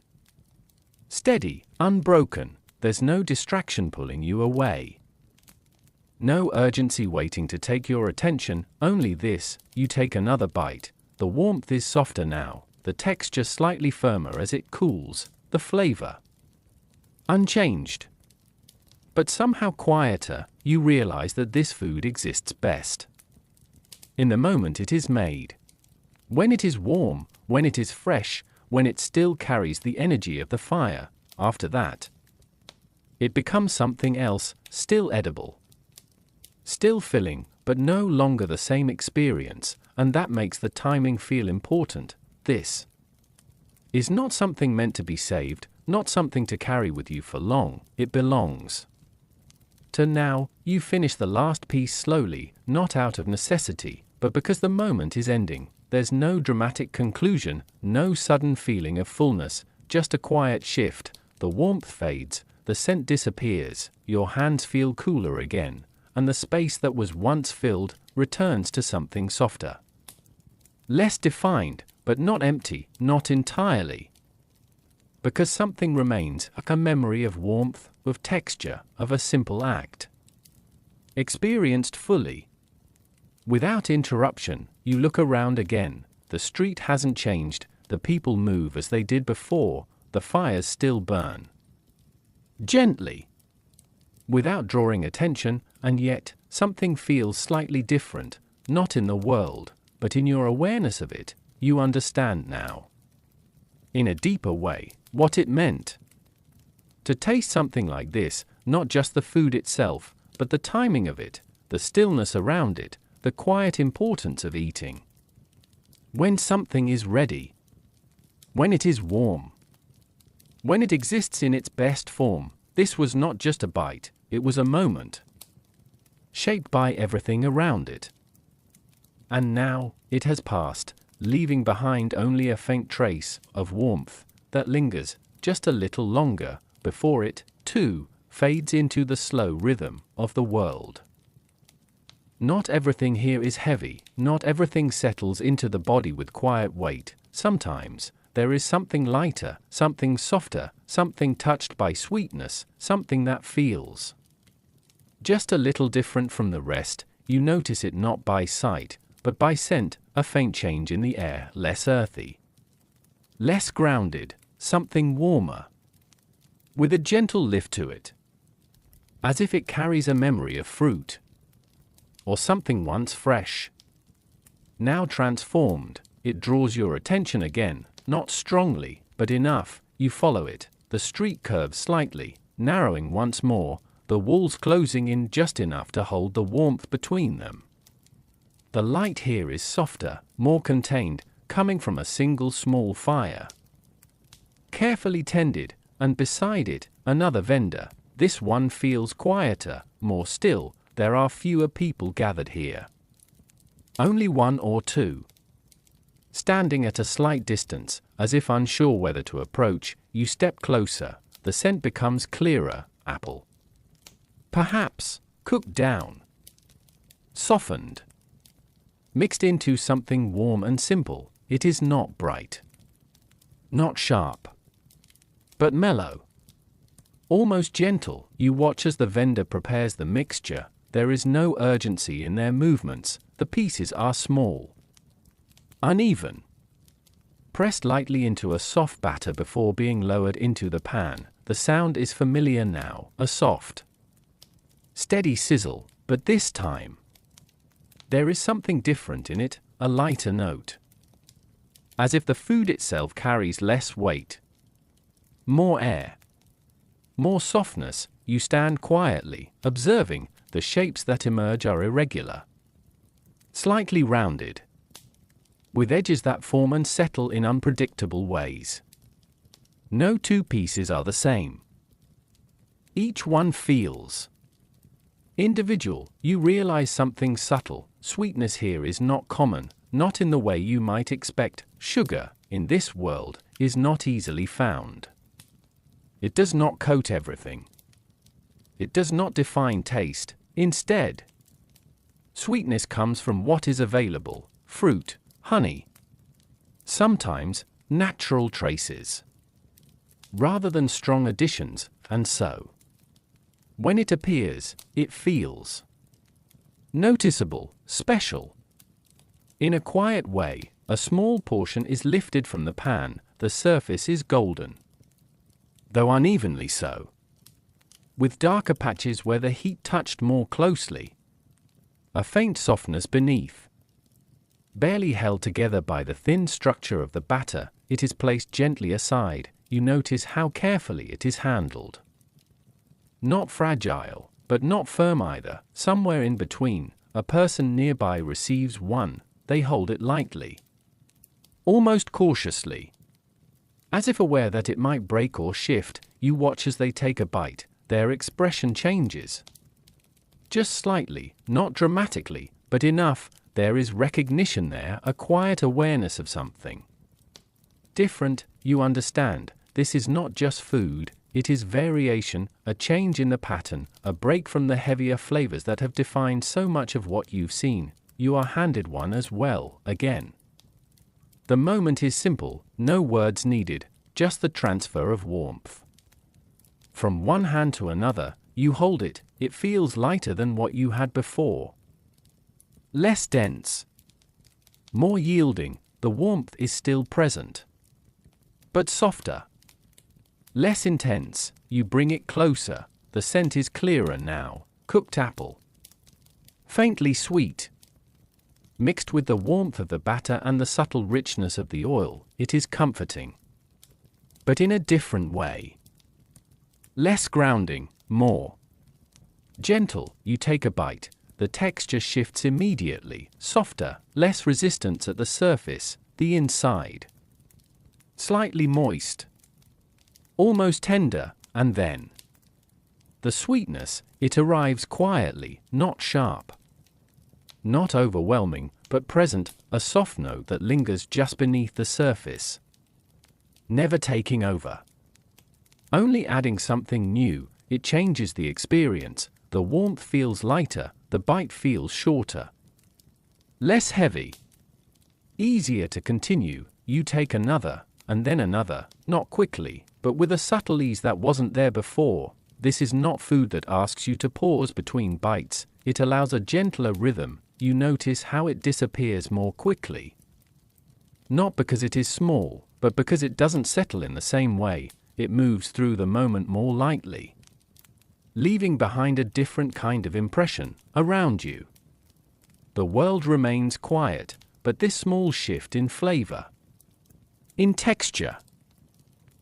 steady, unbroken. There's no distraction pulling you away, no urgency waiting to take your attention, only this. You take another bite. The warmth is softer now, the texture slightly firmer as it cools, the flavor unchanged, but somehow quieter. You realize that this food exists best in the moment it is made. When it is warm, when it is fresh, when it still carries the energy of the fire. After that, It becomes something else, still edible. Still filling, but no longer the same experience, and that makes the timing feel important. This is not something meant to be saved, not something to carry with you for long. It belongs to now. You finish the last piece slowly, not out of necessity, but because the moment is ending. There's no dramatic conclusion, no sudden feeling of fullness, just a quiet shift. The warmth fades, the scent disappears, your hands feel cooler again, and the space that was once filled returns to something softer. Less defined, but not empty, not entirely. Because something remains, a memory of warmth, of texture, of a simple act. Experienced fully. Without interruption, you look around again. The street hasn't changed, the people move as they did before, the fires still burn. Gently. Without drawing attention, and yet, something feels slightly different, not in the world, but in your awareness of it. You understand now, in a deeper way, what it meant to taste something like this, not just the food itself, but the timing of it, the stillness around it, the quiet importance of eating. When something is ready, when it is warm, when it exists in its best form, this was not just a bite, it was a moment, shaped by everything around it. And now, it has passed, leaving behind only a faint trace of warmth that lingers just a little longer before it, too, fades into the slow rhythm of the world. Not everything here is heavy, not everything settles into the body with quiet weight. Sometimes, there is something lighter, something softer, something touched by sweetness, something that feels just a little different from the rest. You notice it not by sight, but by scent, a faint change in the air, less earthy, less grounded, something warmer, with a gentle lift to it, as if it carries a memory of fruit, or something once fresh, now transformed. It draws your attention again, not strongly, but enough. You follow it. The street curves slightly, narrowing once more, the walls closing in just enough to hold the warmth between them. The light here is softer, more contained, coming from a single small fire, carefully tended, and beside it, another vendor. This one feels quieter, more still. There are fewer people gathered here. Only one or two. Standing at a slight distance, as if unsure whether to approach, you step closer. The scent becomes clearer, apple. Perhaps, cooked down. Softened. Mixed into something warm and simple. It is not bright. Not sharp. But mellow. Almost gentle. You watch as the vendor prepares the mixture. There is no urgency in their movements. The pieces are small, uneven, pressed lightly into a soft batter before being lowered into the pan. The sound is familiar now, a soft, steady sizzle, but this time, there is something different in it, a lighter note. As if the food itself carries less weight, more air, more softness. You stand quietly, observing. The shapes that emerge are irregular, slightly rounded, with edges that form and settle in unpredictable ways. No two pieces are the same. Each one feels individual. You realize something subtle. Sweetness here is not common, not in the way you might expect. Sugar, in this world, is not easily found. It does not coat everything. It does not define taste. Instead, sweetness comes from what is available: fruit, honey, sometimes natural traces, rather than strong additions. And so, when it appears, it feels noticeable, special. In a quiet way, a small portion is lifted from the pan. The surface is golden, though unevenly so, with darker patches where the heat touched more closely. A faint softness beneath, barely held together by the thin structure of the batter. It is placed gently aside. You notice how carefully it is handled. Not fragile, but not firm either. Somewhere in between, a person nearby receives one. They hold it lightly, almost cautiously. As if aware that it might break or shift, you watch as they take a bite. Their expression changes. Just slightly, not dramatically, but enough. There is recognition there, a quiet awareness of something different. You understand, this is not just food, it is variation, a change in the pattern, a break from the heavier flavors that have defined so much of what you've seen. You are handed one as well, again. The moment is simple, no words needed, just the transfer of warmth. From one hand to another, you hold it. It feels lighter than what you had before. Less dense. More yielding. The warmth is still present, but softer. Less intense. You bring it closer. The scent is clearer now. Cooked apple. Faintly sweet. Mixed with the warmth of the batter and the subtle richness of the oil, it is comforting. But in a different way. Less grounding, more gentle. You take a bite. The texture shifts immediately, softer, less resistance at the surface, the inside. Slightly moist. Almost tender, and then the sweetness, it arrives quietly, not sharp. Not overwhelming, but present, a soft note that lingers just beneath the surface. Never taking over. Only adding something new. It changes the experience. The warmth feels lighter, the bite feels shorter. Less heavy. Easier to continue. You take another, and then another, not quickly, but with a subtle ease that wasn't there before. This is not food that asks you to pause between bites. It allows a gentler rhythm. You notice how it disappears more quickly. Not because it is small, but because it doesn't settle in the same way. It moves through the moment more lightly, leaving behind a different kind of impression around you. The world remains quiet, but this small shift in flavor, in texture,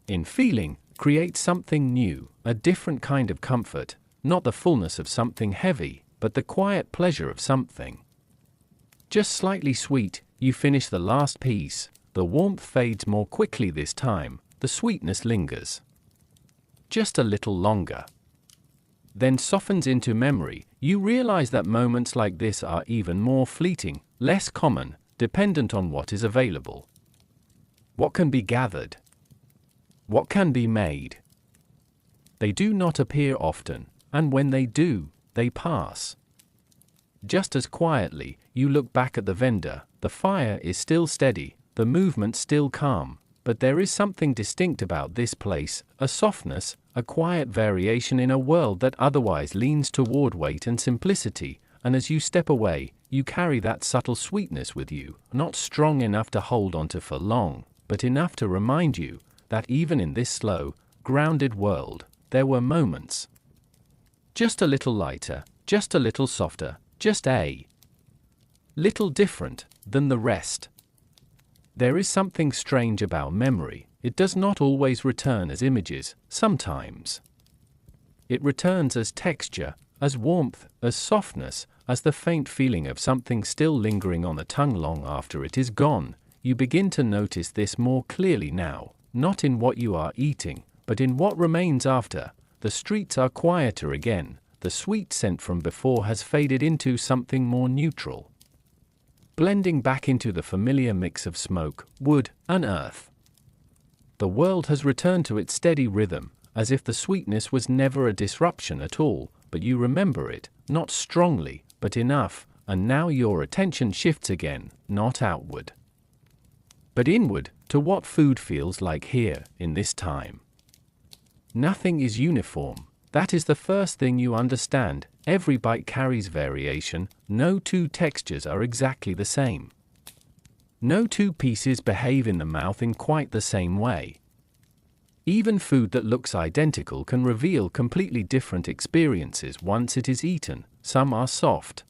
in feeling, creates something new, a different kind of comfort, not the fullness of something heavy, but the quiet pleasure of something just slightly sweet. You finish the last piece. The warmth fades more quickly this time. The sweetness lingers just a little longer, then softens into memory. You realize that moments like this are even more fleeting, less common, dependent on what is available, what can be gathered, what can be made. They do not appear often, and when they do, they pass. Just as quietly, you look back at the vendor. The fire is still steady, the movement still calm. But there is something distinct about this place, a softness, a quiet variation in a world that otherwise leans toward weight and simplicity, and as you step away, you carry that subtle sweetness with you, not strong enough to hold onto for long, but enough to remind you that even in this slow, grounded world, there were moments just a little lighter, just a little softer, just a little different than the rest. There is something strange about memory. It does not always return as images. Sometimes it returns as texture, as warmth, as softness, as the faint feeling of something still lingering on the tongue long after it is gone. You begin to notice this more clearly now, not in what you are eating, but in what remains after. The streets are quieter again. The sweet scent from before has faded into something more neutral, blending back into the familiar mix of smoke, wood, and earth. The world has returned to its steady rhythm, as if the sweetness was never a disruption at all, but you remember it, not strongly, but enough, and now your attention shifts again, not outward, but inward, to what food feels like here, in this time. Nothing is uniform. That is the first thing you understand. Every bite carries variation. No two textures are exactly the same. No two pieces behave in the mouth in quite the same way. Even food that looks identical can reveal completely different experiences once it is eaten. Some are soft,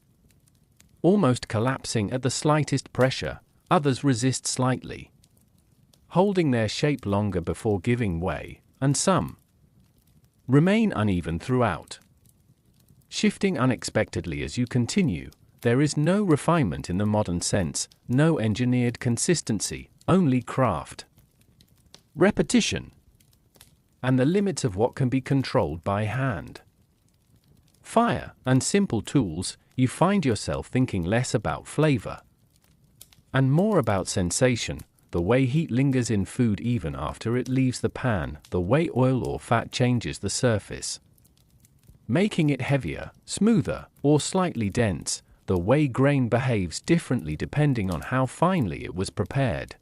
almost collapsing at the slightest pressure. Others resist slightly, holding their shape longer before giving way, and some Remain uneven throughout, shifting unexpectedly as you continue. There is no refinement in the modern sense, no engineered consistency, only craft, repetition, and the limits of what can be controlled by hand. Fire and simple tools, you find yourself thinking less about flavor and more about sensation, the way heat lingers in food even after it leaves the pan, the way oil or fat changes the surface, making it heavier, smoother, or slightly dense, the way grain behaves differently depending on how finely it was prepared.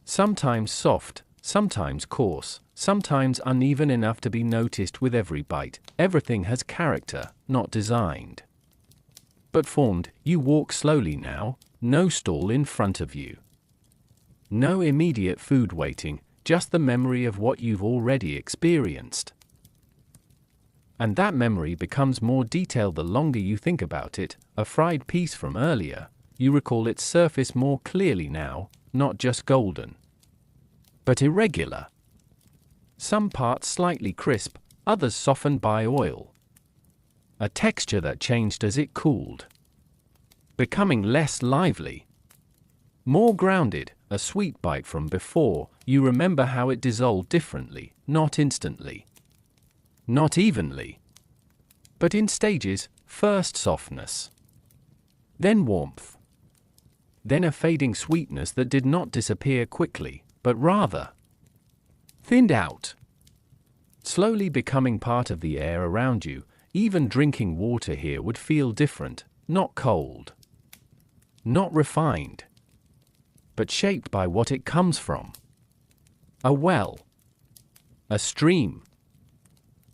Sometimes soft, sometimes coarse, sometimes uneven enough to be noticed with every bite. Everything has character, not designed, but formed. You walk slowly now, no stall in front of you. No immediate food waiting, just the memory of what you've already experienced. And that memory becomes more detailed the longer you think about it. A fried piece from earlier, you recall its surface more clearly now, not just golden, but irregular. Some parts slightly crisp, others softened by oil. A texture that changed as it cooled, becoming less lively, more grounded. A sweet bite from before, you remember how it dissolved differently, not instantly, not evenly, but in stages. First softness, then warmth, then a fading sweetness that did not disappear quickly, but rather thinned out, slowly becoming part of the air around you. Even drinking water here would feel different, not cold, not refined, but shaped by what it comes from. A well, a stream,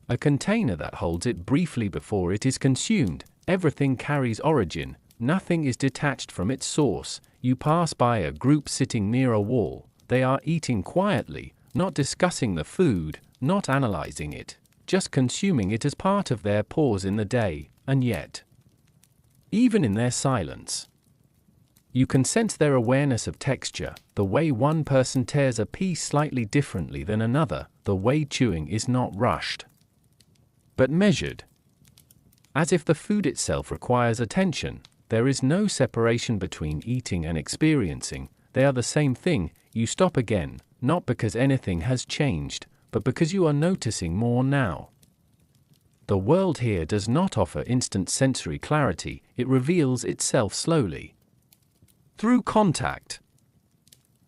a container that holds it briefly before it is consumed. Everything carries origin, nothing is detached from its source. You pass by a group sitting near a wall. They are eating quietly, not discussing the food, not analyzing it, just consuming it as part of their pause in the day. And yet, even in their silence, you can sense their awareness of texture, the way one person tears a piece slightly differently than another, the way chewing is not rushed, but measured, as if the food itself requires attention. There is no separation between eating and experiencing, they are the same thing. You stop again, not because anything has changed, but because you are noticing more now. The world here does not offer instant sensory clarity, it reveals itself slowly. Through contact,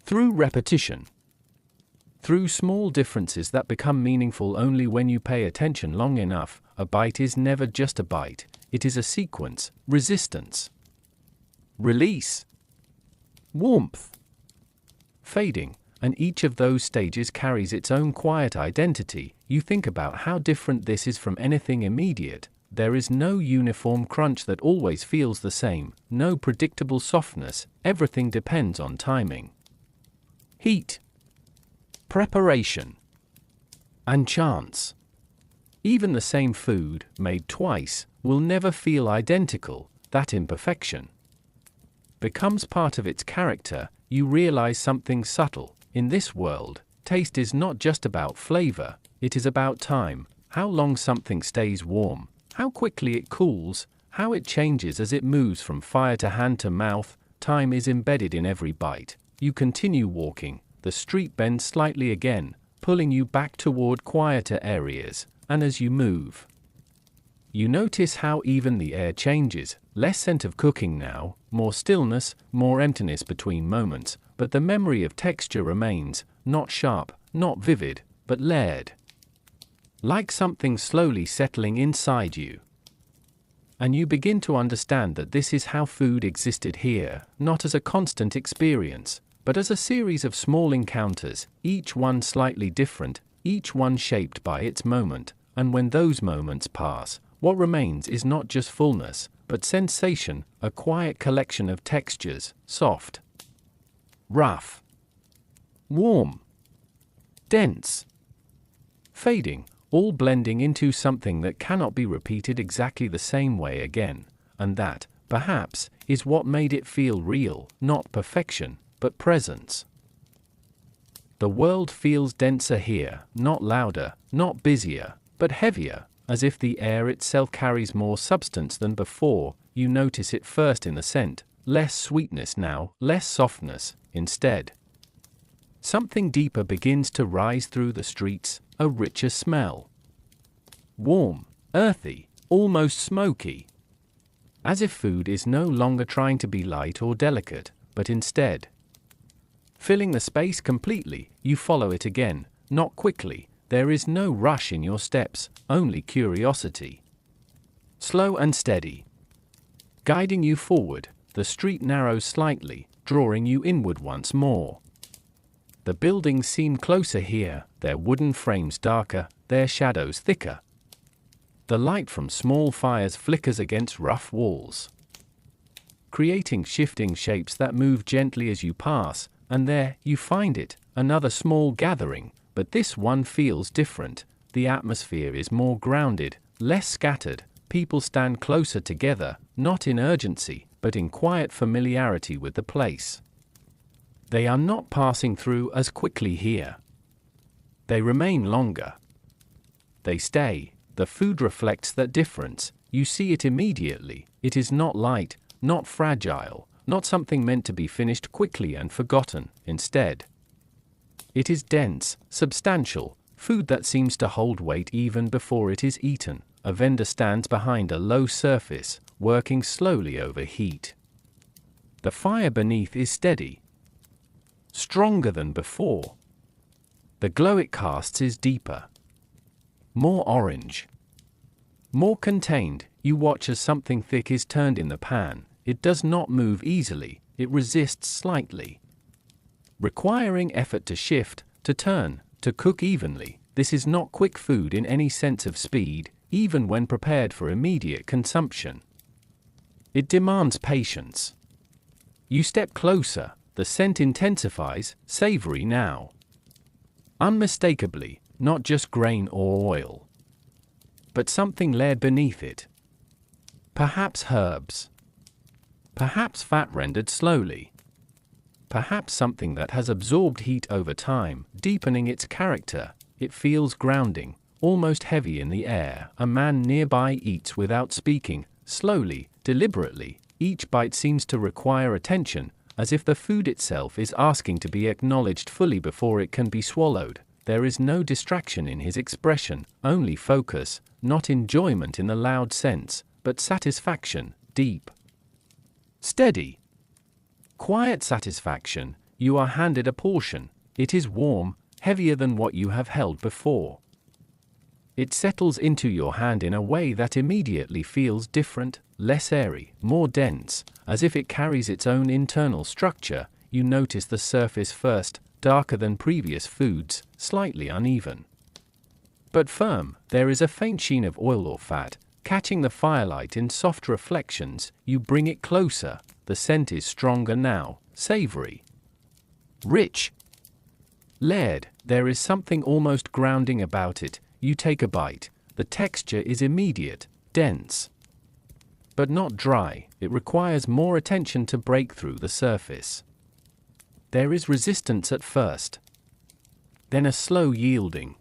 through repetition, through small differences that become meaningful only when you pay attention long enough. A bite is never just a bite, it is a sequence: resistance, release, warmth, fading, and each of those stages carries its own quiet identity. You think about how different this is from anything immediate. There is no uniform crunch that always feels the same, no predictable softness. Everything depends on timing, heat, preparation, and chance. Even the same food, made twice, will never feel identical. That imperfection becomes part of its character. You realize something subtle. In this world, taste is not just about flavor, it is about time, how long something stays warm, how quickly it cools, how it changes as it moves from fire to hand to mouth. Time is embedded in every bite. You continue walking, the street bends slightly again, pulling you back toward quieter areas, and as you move, you notice how even the air changes. Less scent of cooking now, more stillness, more emptiness between moments, but the memory of texture remains, not sharp, not vivid, but layered, like something slowly settling inside you. And you begin to understand that this is how food existed here, not as a constant experience, but as a series of small encounters, each one slightly different, each one shaped by its moment. And when those moments pass, what remains is not just fullness, but sensation, a quiet collection of textures: soft, rough, warm, dense, fading, all blending into something that cannot be repeated exactly the same way again. And that, perhaps, is what made it feel real, not perfection, but presence. The world feels denser here, not louder, not busier, but heavier, as if the air itself carries more substance than before. You notice it first in the scent, less sweetness now, less softness, instead. Something deeper begins to rise through the streets, a richer smell. Warm, earthy, almost smoky. As if food is no longer trying to be light or delicate, but instead filling the space completely. You follow it again, not quickly. There is no rush in your steps, only curiosity. Slow and steady. Guiding you forward, the street narrows slightly, drawing you inward once more. The buildings seem closer here, their wooden frames darker, their shadows thicker. The light from small fires flickers against rough walls, creating shifting shapes that move gently as you pass, and there you find it, another small gathering, but this one feels different. The atmosphere is more grounded, less scattered. People stand closer together, not in urgency, but in quiet familiarity with the place. They are not passing through as quickly here. They remain longer. They stay. The food reflects that difference. You see it immediately. It is not light, not fragile, not something meant to be finished quickly and forgotten. Instead, it is dense, substantial, food that seems to hold weight even before it is eaten. A vendor stands behind a low surface, working slowly over heat. The fire beneath is steady, stronger than before. The glow it casts is deeper, more orange, more contained. You watch as something thick is turned in the pan. It does not move easily, it resists slightly, requiring effort to shift, to turn, to cook evenly. This is not quick food in any sense of speed, even when prepared for immediate consumption. It demands patience. You step closer, the scent intensifies, savory now. Unmistakably, not just grain or oil, but something layered beneath it. Perhaps herbs. Perhaps fat rendered slowly. Perhaps something that has absorbed heat over time, deepening its character. It feels grounding, almost heavy in the air. A man nearby eats without speaking, slowly, deliberately. Each bite seems to require attention, as if the food itself is asking to be acknowledged fully before it can be swallowed. There is no distraction in his expression, only focus, not enjoyment in the loud sense, but satisfaction, deep, steady, quiet satisfaction. You are handed a portion. It is warm, heavier than what you have held before. It settles into your hand in a way that immediately feels different, less airy, more dense, as if it carries its own internal structure. You notice the surface first, darker than previous foods, slightly uneven, but firm. There is a faint sheen of oil or fat, catching the firelight in soft reflections. You bring it closer. The scent is stronger now, savory, rich, layered. There is something almost grounding about it. You take a bite. The texture is immediate, dense, but not dry. It requires more attention to break through the surface. There is resistance at first, then a slow yielding.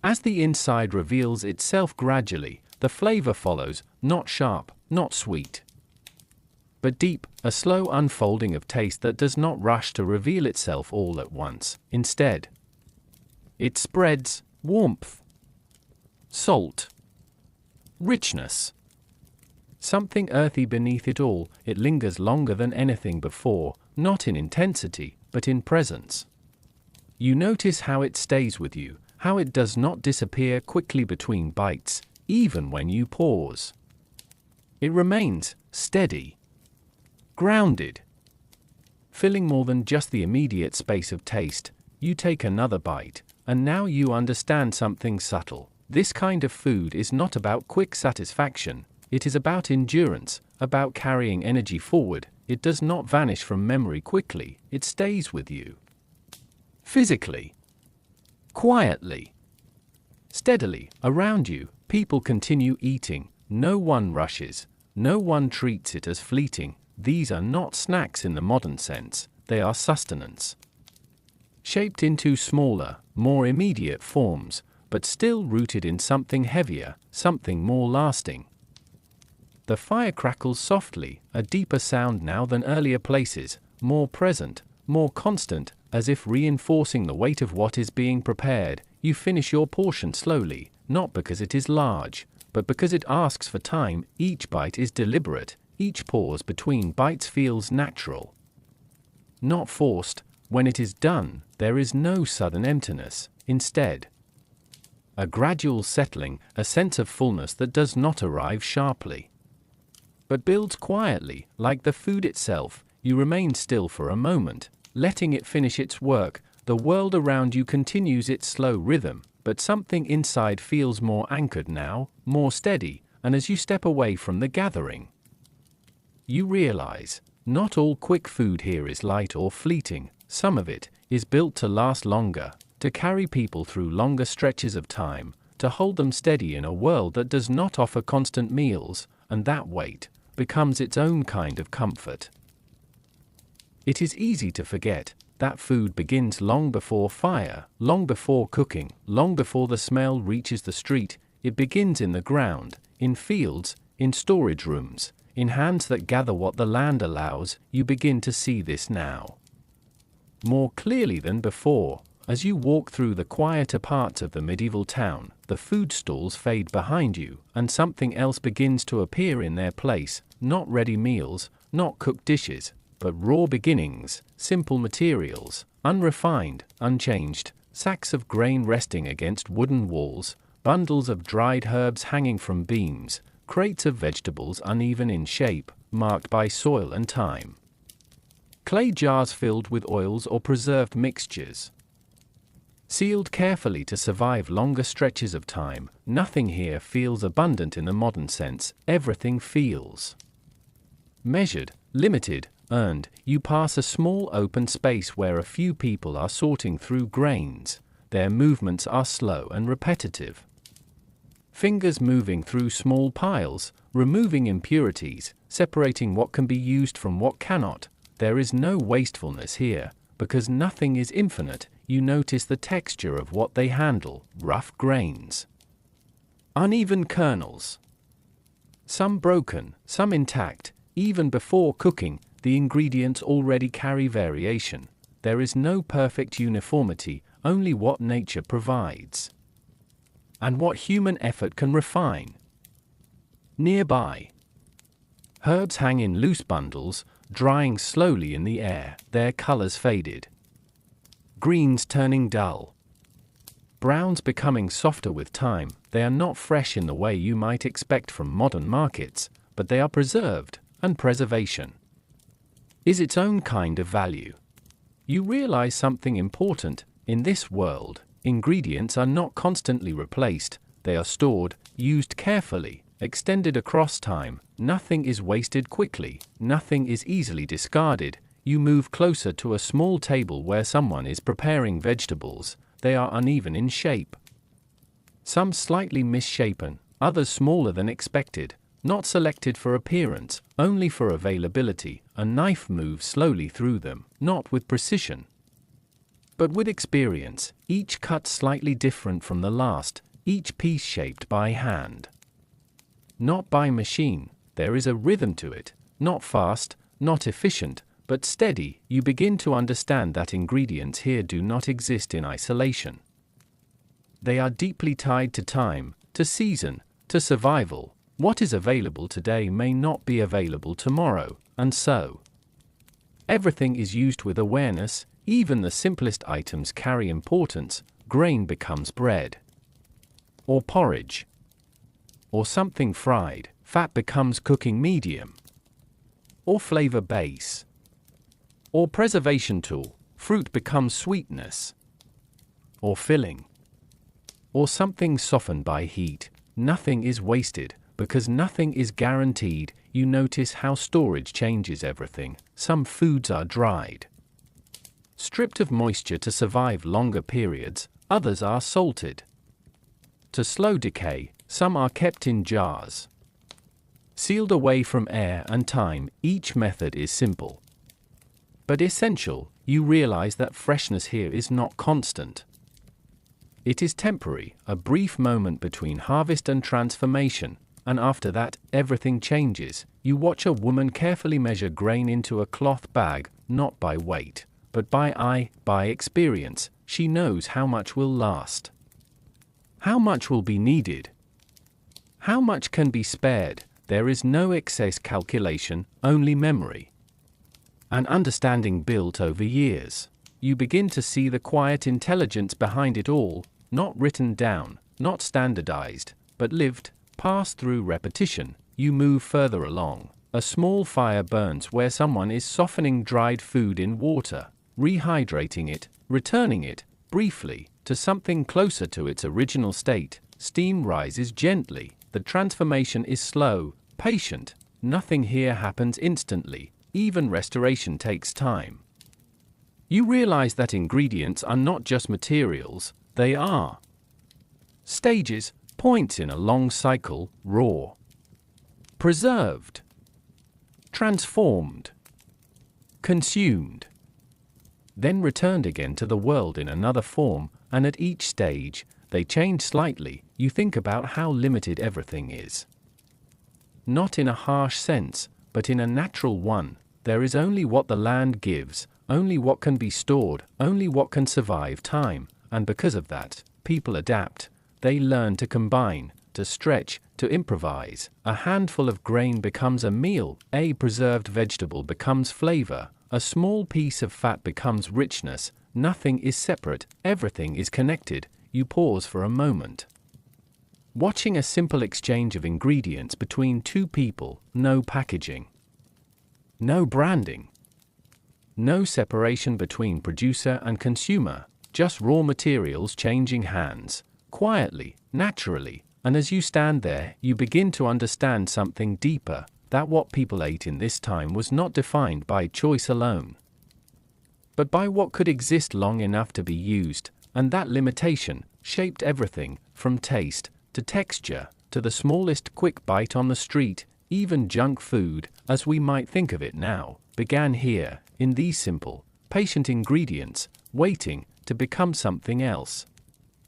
As the inside reveals itself gradually, the flavor follows, not sharp, not sweet, but deep, a slow unfolding of taste that does not rush to reveal itself all at once. Instead, it spreads, warmth, salt, richness. Something earthy beneath it all. It lingers longer than anything before, not in intensity, but in presence. You notice how it stays with you, how it does not disappear quickly between bites, even when you pause. It remains steady, grounded, filling more than just the immediate space of taste. You take another bite, and now you understand something subtle. This kind of food is not about quick satisfaction. It is about endurance, about carrying energy forward. It does not vanish from memory quickly. It stays with you. Physically, quietly, steadily. Around you, people continue eating. No one rushes. No one treats it as fleeting. These are not snacks in the modern sense. They are sustenance, shaped into smaller, more immediate forms. but still rooted in something heavier, something more lasting. The fire crackles softly, a deeper sound now than earlier places, more present, more constant, as if reinforcing the weight of what is being prepared. You finish your portion slowly, not because it is large, but because it asks for time. Each bite is deliberate, each pause between bites feels natural. Not forced. When it is done, there is no sudden emptiness. Instead, a gradual settling, a sense of fullness that does not arrive sharply, but builds quietly, like the food itself. You remain still for a moment, letting it finish its work. The world around you continues its slow rhythm, but something inside feels more anchored now, more steady, and as you step away from the gathering, you realize, not all quick food here is light or fleeting. Some of it is built to last longer, to carry people through longer stretches of time, to hold them steady in a world that does not offer constant meals, and that weight becomes its own kind of comfort. It is easy to forget that food begins long before fire, long before cooking, long before the smell reaches the street. It begins in the ground, in fields, in storage rooms, in hands that gather what the land allows. You begin to see this now, more clearly than before. As you walk through the quieter parts of the medieval town, the food stalls fade behind you, and something else begins to appear in their place. Not ready meals, not cooked dishes, but raw beginnings, simple materials, unrefined, unchanged, sacks of grain resting against wooden walls, bundles of dried herbs hanging from beams, crates of vegetables uneven in shape, marked by soil and time, clay jars filled with oils or preserved mixtures, sealed carefully to survive longer stretches of time. Nothing here feels abundant in the modern sense. Everything feels measured, limited, earned. You pass a small open space where a few people are sorting through grains. Their movements are slow and repetitive, fingers moving through small piles, removing impurities, separating what can be used from what cannot. There is no wastefulness here, because nothing is infinite. You notice the texture of what they handle: rough grains, uneven kernels, some broken, some intact. Even before cooking, the ingredients already carry variation. There is no perfect uniformity, only what nature provides, and what human effort can refine. Nearby, herbs hang in loose bundles, drying slowly in the air, their colors faded. Greens turning dull, browns becoming softer with time. They are not fresh in the way you might expect from modern markets, but they are preserved, and preservation is its own kind of value. You realize something important. In this world, ingredients are not constantly replaced. They are stored, used carefully, extended across time. Nothing is wasted quickly, nothing is easily discarded. You move closer to a small table where someone is preparing vegetables. They are uneven in shape, some slightly misshapen, others smaller than expected, not selected for appearance, only for availability. A knife moves slowly through them, not with precision, but with experience, each cut slightly different from the last, each piece shaped by hand, not by machine. There is a rhythm to it, not fast, not efficient, but steady. You begin to understand that ingredients here do not exist in isolation. They are deeply tied to time, to season, to survival. What is available today may not be available tomorrow, and so everything is used with awareness. Even the simplest items carry importance. Grain becomes bread, or porridge, or something fried. Fat becomes cooking medium, or flavor base, or preservation tool. Fruit becomes sweetness, or filling, or something softened by heat. Nothing is wasted, because nothing is guaranteed. You notice how storage changes everything. Some foods are dried, stripped of moisture to survive longer periods. Others are salted to slow decay. Some are kept in jars, sealed away from air and time. Each method is simple, but essential. You realize that freshness here is not constant. It is temporary, a brief moment between harvest and transformation, and after that, everything changes. You watch a woman carefully measure grain into a cloth bag, not by weight, but by eye, by experience. She knows how much will last, how much will be needed, how much can be spared. There is no excess calculation, only memory. An understanding built over years. You begin to see the quiet intelligence behind it all, not written down, not standardized, but lived, passed through repetition. You move further along. A small fire burns where someone is softening dried food in water, rehydrating it, returning it, briefly, to something closer to its original state. Steam rises gently. The transformation is slow, patient. Nothing here happens instantly. Even restoration takes time. You realize that ingredients are not just materials, they are stages, points in a long cycle: raw, preserved, transformed, consumed, then returned again to the world in another form, and at each stage, they change slightly. You think about how limited everything is. Not in a harsh sense, but in a natural one. There is only what the land gives, only what can be stored, only what can survive time, and because of that, people adapt. They learn to combine, to stretch, to improvise. A handful of grain becomes a meal, a preserved vegetable becomes flavor, a small piece of fat becomes richness. Nothing is separate, everything is connected. You pause for a moment, watching a simple exchange of ingredients between two people. No packaging, no branding, no separation between producer and consumer, just raw materials changing hands, quietly, naturally. And as you stand there, you begin to understand something deeper, that what people ate in this time was not defined by choice alone, but by what could exist long enough to be used, and that limitation shaped everything, from taste, to texture, to the smallest quick bite on the street. Even junk food, as we might think of it now, began here, in these simple, patient ingredients, waiting to become something else.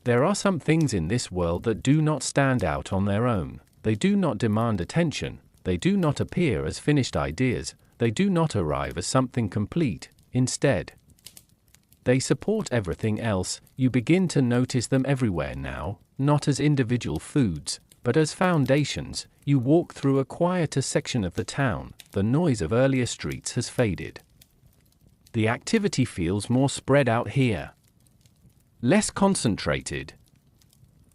There are some things in this world that do not stand out on their own. They do not demand attention. They do not appear as finished ideas. They do not arrive as something complete. Instead, they support everything else. You begin to notice them everywhere now, not as individual foods, but as foundations. You walk through a quieter section of the town. The noise of earlier streets has faded. The activity feels more spread out here, less concentrated.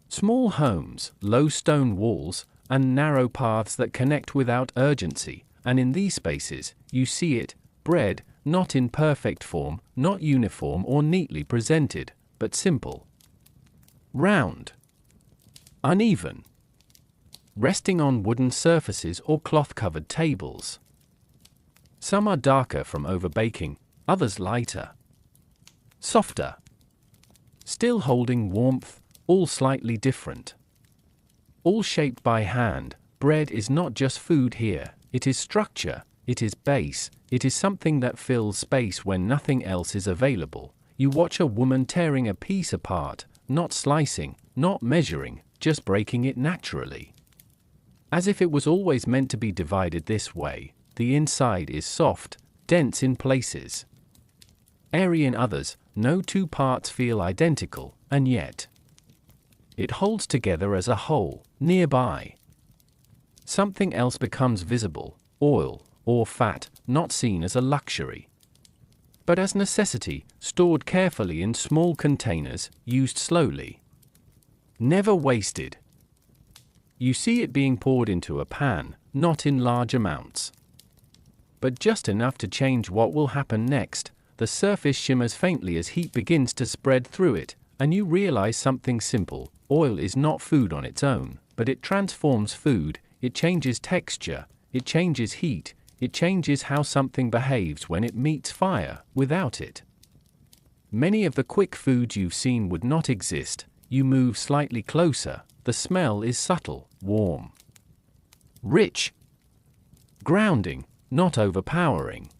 Small homes, low stone walls, and narrow paths that connect without urgency. And in these spaces, you see it, bread, not in perfect form, not uniform or neatly presented, but simple, round, uneven, resting on wooden surfaces or cloth-covered tables. Some are darker from overbaking, others lighter, softer, still holding warmth, all slightly different, all shaped by hand. Bread is not just food here, it is structure, it is base, it is something that fills space when nothing else is available. You watch a woman tearing a piece apart, not slicing, not measuring, just breaking it naturally, as if it was always meant to be divided this way. The inside is soft, dense in places, airy in others. No two parts feel identical, and yet it holds together as a whole. Nearby, something else becomes visible: oil or fat, not seen as a luxury, but as necessity, stored carefully in small containers, used slowly, never wasted. You see it being poured into a pan, not in large amounts, but just enough to change what will happen next. The surface shimmers faintly as heat begins to spread through it, and you realize something simple: oil is not food on its own, but it transforms food. It changes texture, it changes heat, it changes how something behaves when it meets fire. Without it, many of the quick foods you've seen would not exist. You move slightly closer. The smell is subtle, warm, rich, grounding, not overpowering,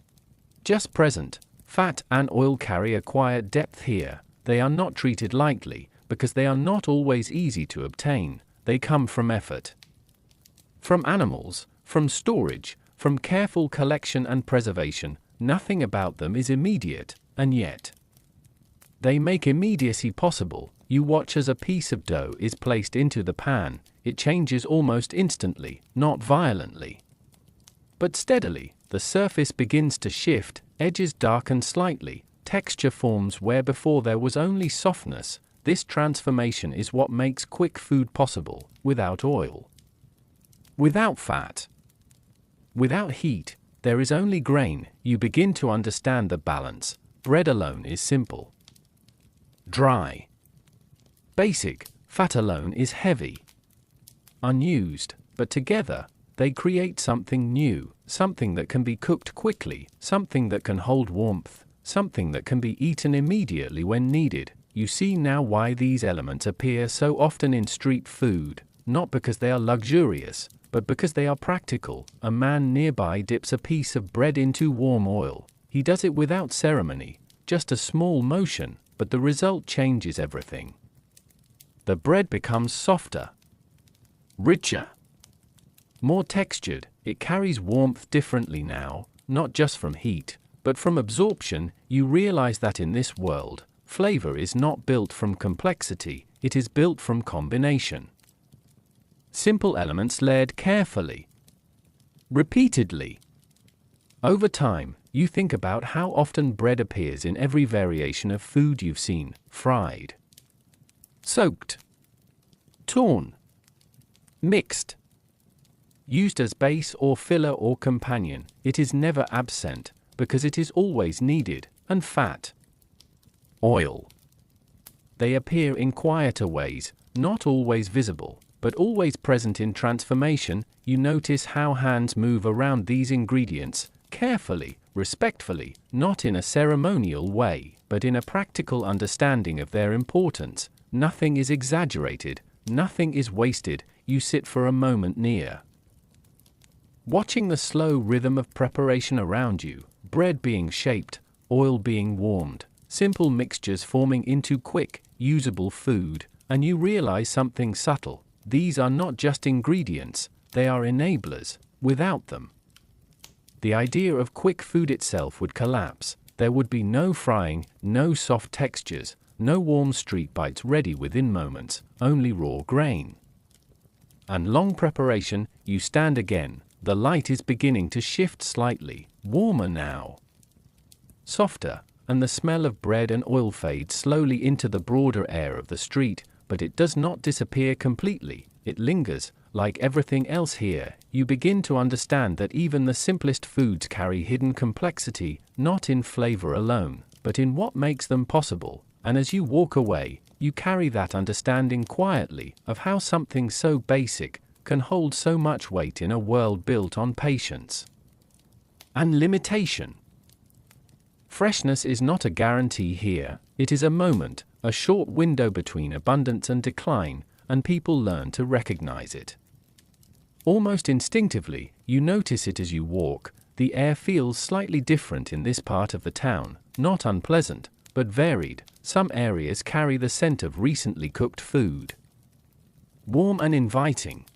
just present. Fat and oil carry a quiet depth here. They are not treated lightly, because they are not always easy to obtain, they come from effort. From animals, from storage, from careful collection and preservation, nothing about them is immediate, and yet they make immediacy possible. You watch as a piece of dough is placed into the pan, it changes almost instantly, not violently, but steadily. The surface begins to shift, edges darken slightly, texture forms where before there was only softness. This transformation is what makes quick food possible, without oil, without fat, without heat. There is only grain. You begin to understand the balance. Bread alone is simple, dry, basic. Fat alone is heavy, unused, but together they create something new, something that can be cooked quickly, something that can hold warmth, something that can be eaten immediately when needed. You see now why these elements appear so often in street food, not because they are luxurious, but because they are practical. A man nearby dips a piece of bread into warm oil. He does it without ceremony, just a small motion, but the result changes everything. The bread becomes softer, richer, more textured. It carries warmth differently now, not just from heat, but from absorption. You realize that in this world, flavor is not built from complexity, it is built from combination. Simple elements layered carefully, repeatedly. Over time, you think about how often bread appears in every variation of food you've seen: fried, soaked, torn, mixed, used as base or filler or companion. It is never absent, because it is always needed. And fat, oil, they appear in quieter ways, not always visible, but always present in transformation. You notice how hands move around these ingredients, carefully, respectfully, not in a ceremonial way, but in a practical understanding of their importance. Nothing is exaggerated, nothing is wasted. You sit for a moment near, watching the slow rhythm of preparation around you, bread being shaped, oil being warmed, simple mixtures forming into quick, usable food, and you realize something subtle. These are not just ingredients, they are enablers. Without them, the idea of quick food itself would collapse. There would be no frying, no soft textures, no warm street bites ready within moments, only raw grain and long preparation. You stand again. The light is beginning to shift slightly, warmer now, softer, and the smell of bread and oil fades slowly into the broader air of the street, but it does not disappear completely. It lingers. Like everything else here, you begin to understand that even the simplest foods carry hidden complexity, not in flavor alone, but in what makes them possible. And as you walk away, you carry that understanding quietly, of how something so basic can hold so much weight in a world built on patience and limitation. Freshness is not a guarantee here, it is a moment, a short window between abundance and decline, and people learn to recognize it. Almost instinctively, you notice it as you walk. The air feels slightly different in this part of the town, not unpleasant, but varied. Some areas carry the scent of recently cooked food, warm and inviting.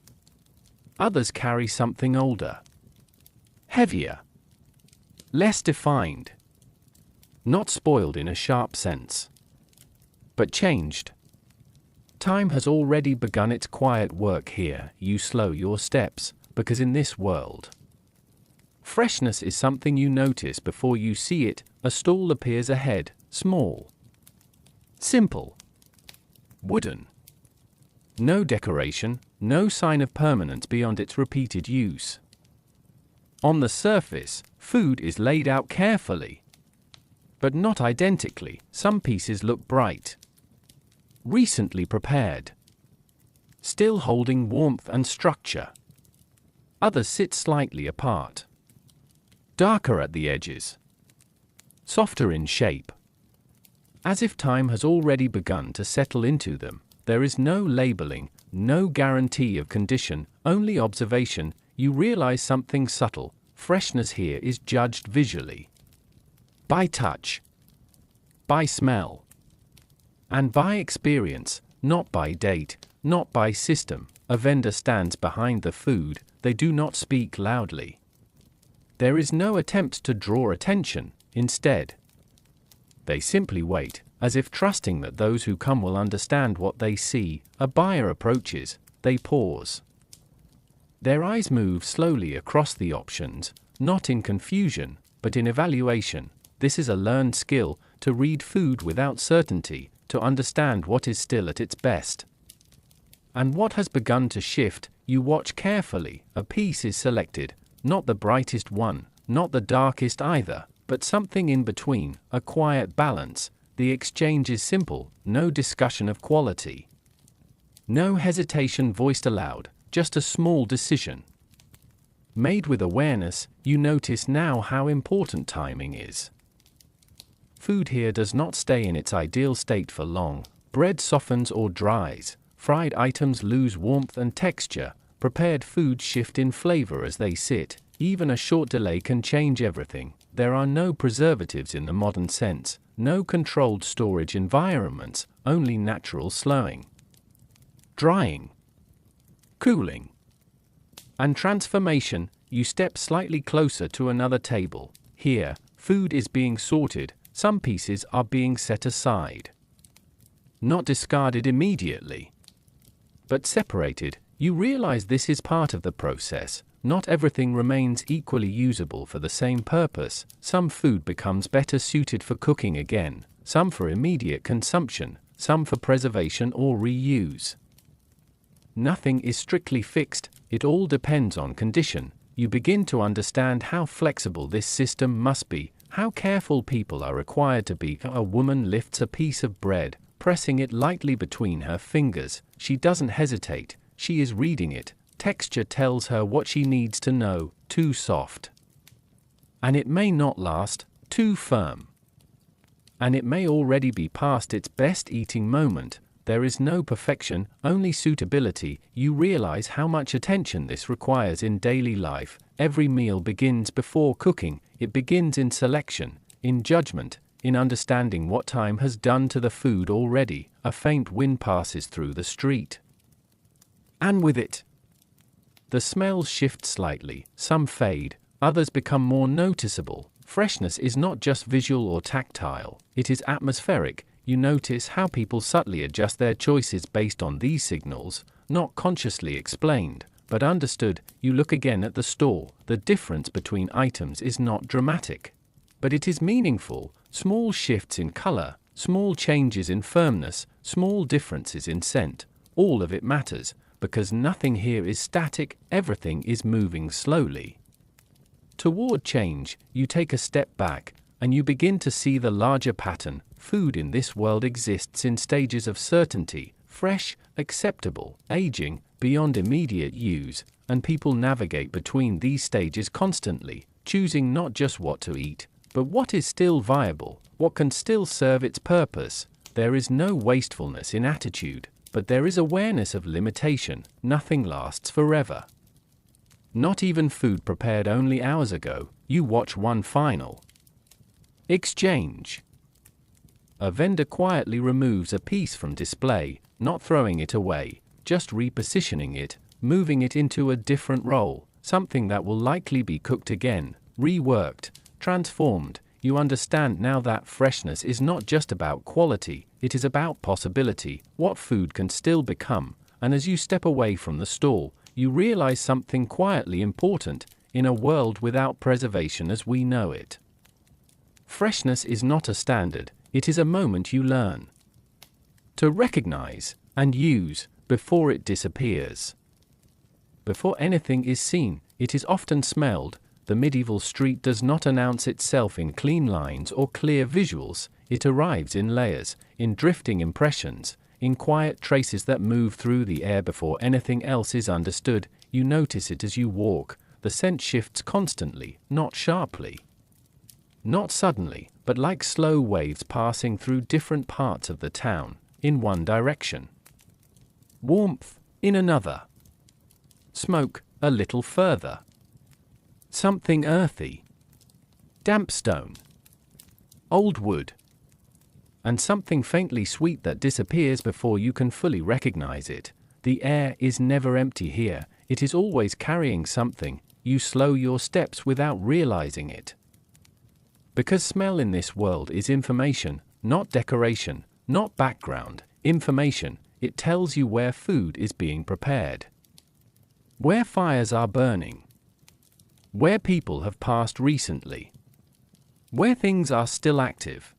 Others carry something older, heavier, less defined, not spoiled in a sharp sense, but changed. Time has already begun its quiet work here. You slow your steps, because in this world, freshness is something you notice before you see it. A stall appears ahead, small, simple, wooden. No decoration, no sign of permanence beyond its repeated use. On the surface, food is laid out carefully, but not identically. Some pieces look bright, recently prepared, still holding warmth and structure. Others sit slightly apart, darker at the edges, softer in shape, as if time has already begun to settle into them. There is no labeling, no guarantee of condition, only observation. You realize something subtle. Freshness here is judged visually, by touch, by smell, and by experience. not by date, not by system. A vendor stands behind the food, they do not speak loudly. There is no attempt to draw attention, instead, they simply wait, as if trusting that those who come will understand what they see. A buyer approaches, they pause. Their eyes move slowly across the options, not in confusion, but in evaluation. This is a learned skill, to read food without certainty, to understand what is still at its best. And what has begun to shift, you watch carefully. A piece is selected, not the brightest one, not the darkest either, but something in between, a quiet balance. The exchange is simple, no discussion of quality. No hesitation voiced aloud, just a small decision. Made with awareness, you notice now how important timing is. Food here does not stay in its ideal state for long. Bread softens or dries, fried items lose warmth and texture, prepared foods shift in flavor as they sit. Even a short delay can change everything. There are no preservatives in the modern sense, no controlled storage environments, only natural slowing, drying, cooling, and transformation. You step slightly closer to another table. Here, food is being sorted, some pieces are being set aside. Not discarded immediately, but separated. You realize this is part of the process. Not everything remains equally usable for the same purpose. Some food becomes better suited for cooking again, some for immediate consumption, some for preservation or reuse. Nothing is strictly fixed, it all depends on condition. You begin to understand how flexible this system must be, how careful people are required to be. A woman lifts a piece of bread, pressing it lightly between her fingers. She doesn't hesitate, she is reading it. Texture tells her what she needs to know, too soft, and it may not last, too firm, and it may already be past its best eating moment. There is no perfection, only suitability. You realize how much attention this requires in daily life. Every meal begins before cooking, it begins in selection, in judgment, in understanding what time has done to the food already. A faint wind passes through the street, and with it, the smells shift slightly, some fade, others become more noticeable. Freshness is not just visual or tactile, it is atmospheric. You notice how people subtly adjust their choices based on these signals, not consciously explained, but understood. You look again at the store. The difference between items is not dramatic, but it is meaningful. Small shifts in color, small changes in firmness, small differences in scent, all of it matters. Because nothing here is static, everything is moving slowly toward change. You take a step back, and you begin to see the larger pattern. Food in this world exists in stages of certainty, fresh, acceptable, aging, beyond immediate use, and people navigate between these stages constantly, choosing not just what to eat, but what is still viable, what can still serve its purpose. There is no wastefulness in attitude, but there is awareness of limitation. Nothing lasts forever. Not even food prepared only hours ago. You watch one final exchange. A vendor quietly removes a piece from display, not throwing it away, just repositioning it, moving it into a different role, something that will likely be cooked again, reworked, transformed. You understand now that freshness is not just about quality, it is about possibility, what food can still become. And as you step away from the stall, you realize something quietly important. In a world without preservation as we know it, freshness is not a standard, it is a moment you learn to recognize and use before it disappears. Before anything is seen, it is often smelled. The medieval street does not announce itself in clean lines or clear visuals. It arrives in layers, in drifting impressions, in quiet traces that move through the air before anything else is understood. You notice it as you walk. The scent shifts constantly, not sharply, not suddenly, but like slow waves passing through different parts of the town. In one direction, warmth; in another, smoke; a little further, something earthy, damp stone, old wood, and something faintly sweet that disappears before you can fully recognize it. The air is never empty here, it is always carrying something. You slow your steps without realizing it. Because smell in this world is information, not decoration, not background, information. It tells you where food is being prepared, where fires are burning, where people have passed recently, where things are still active,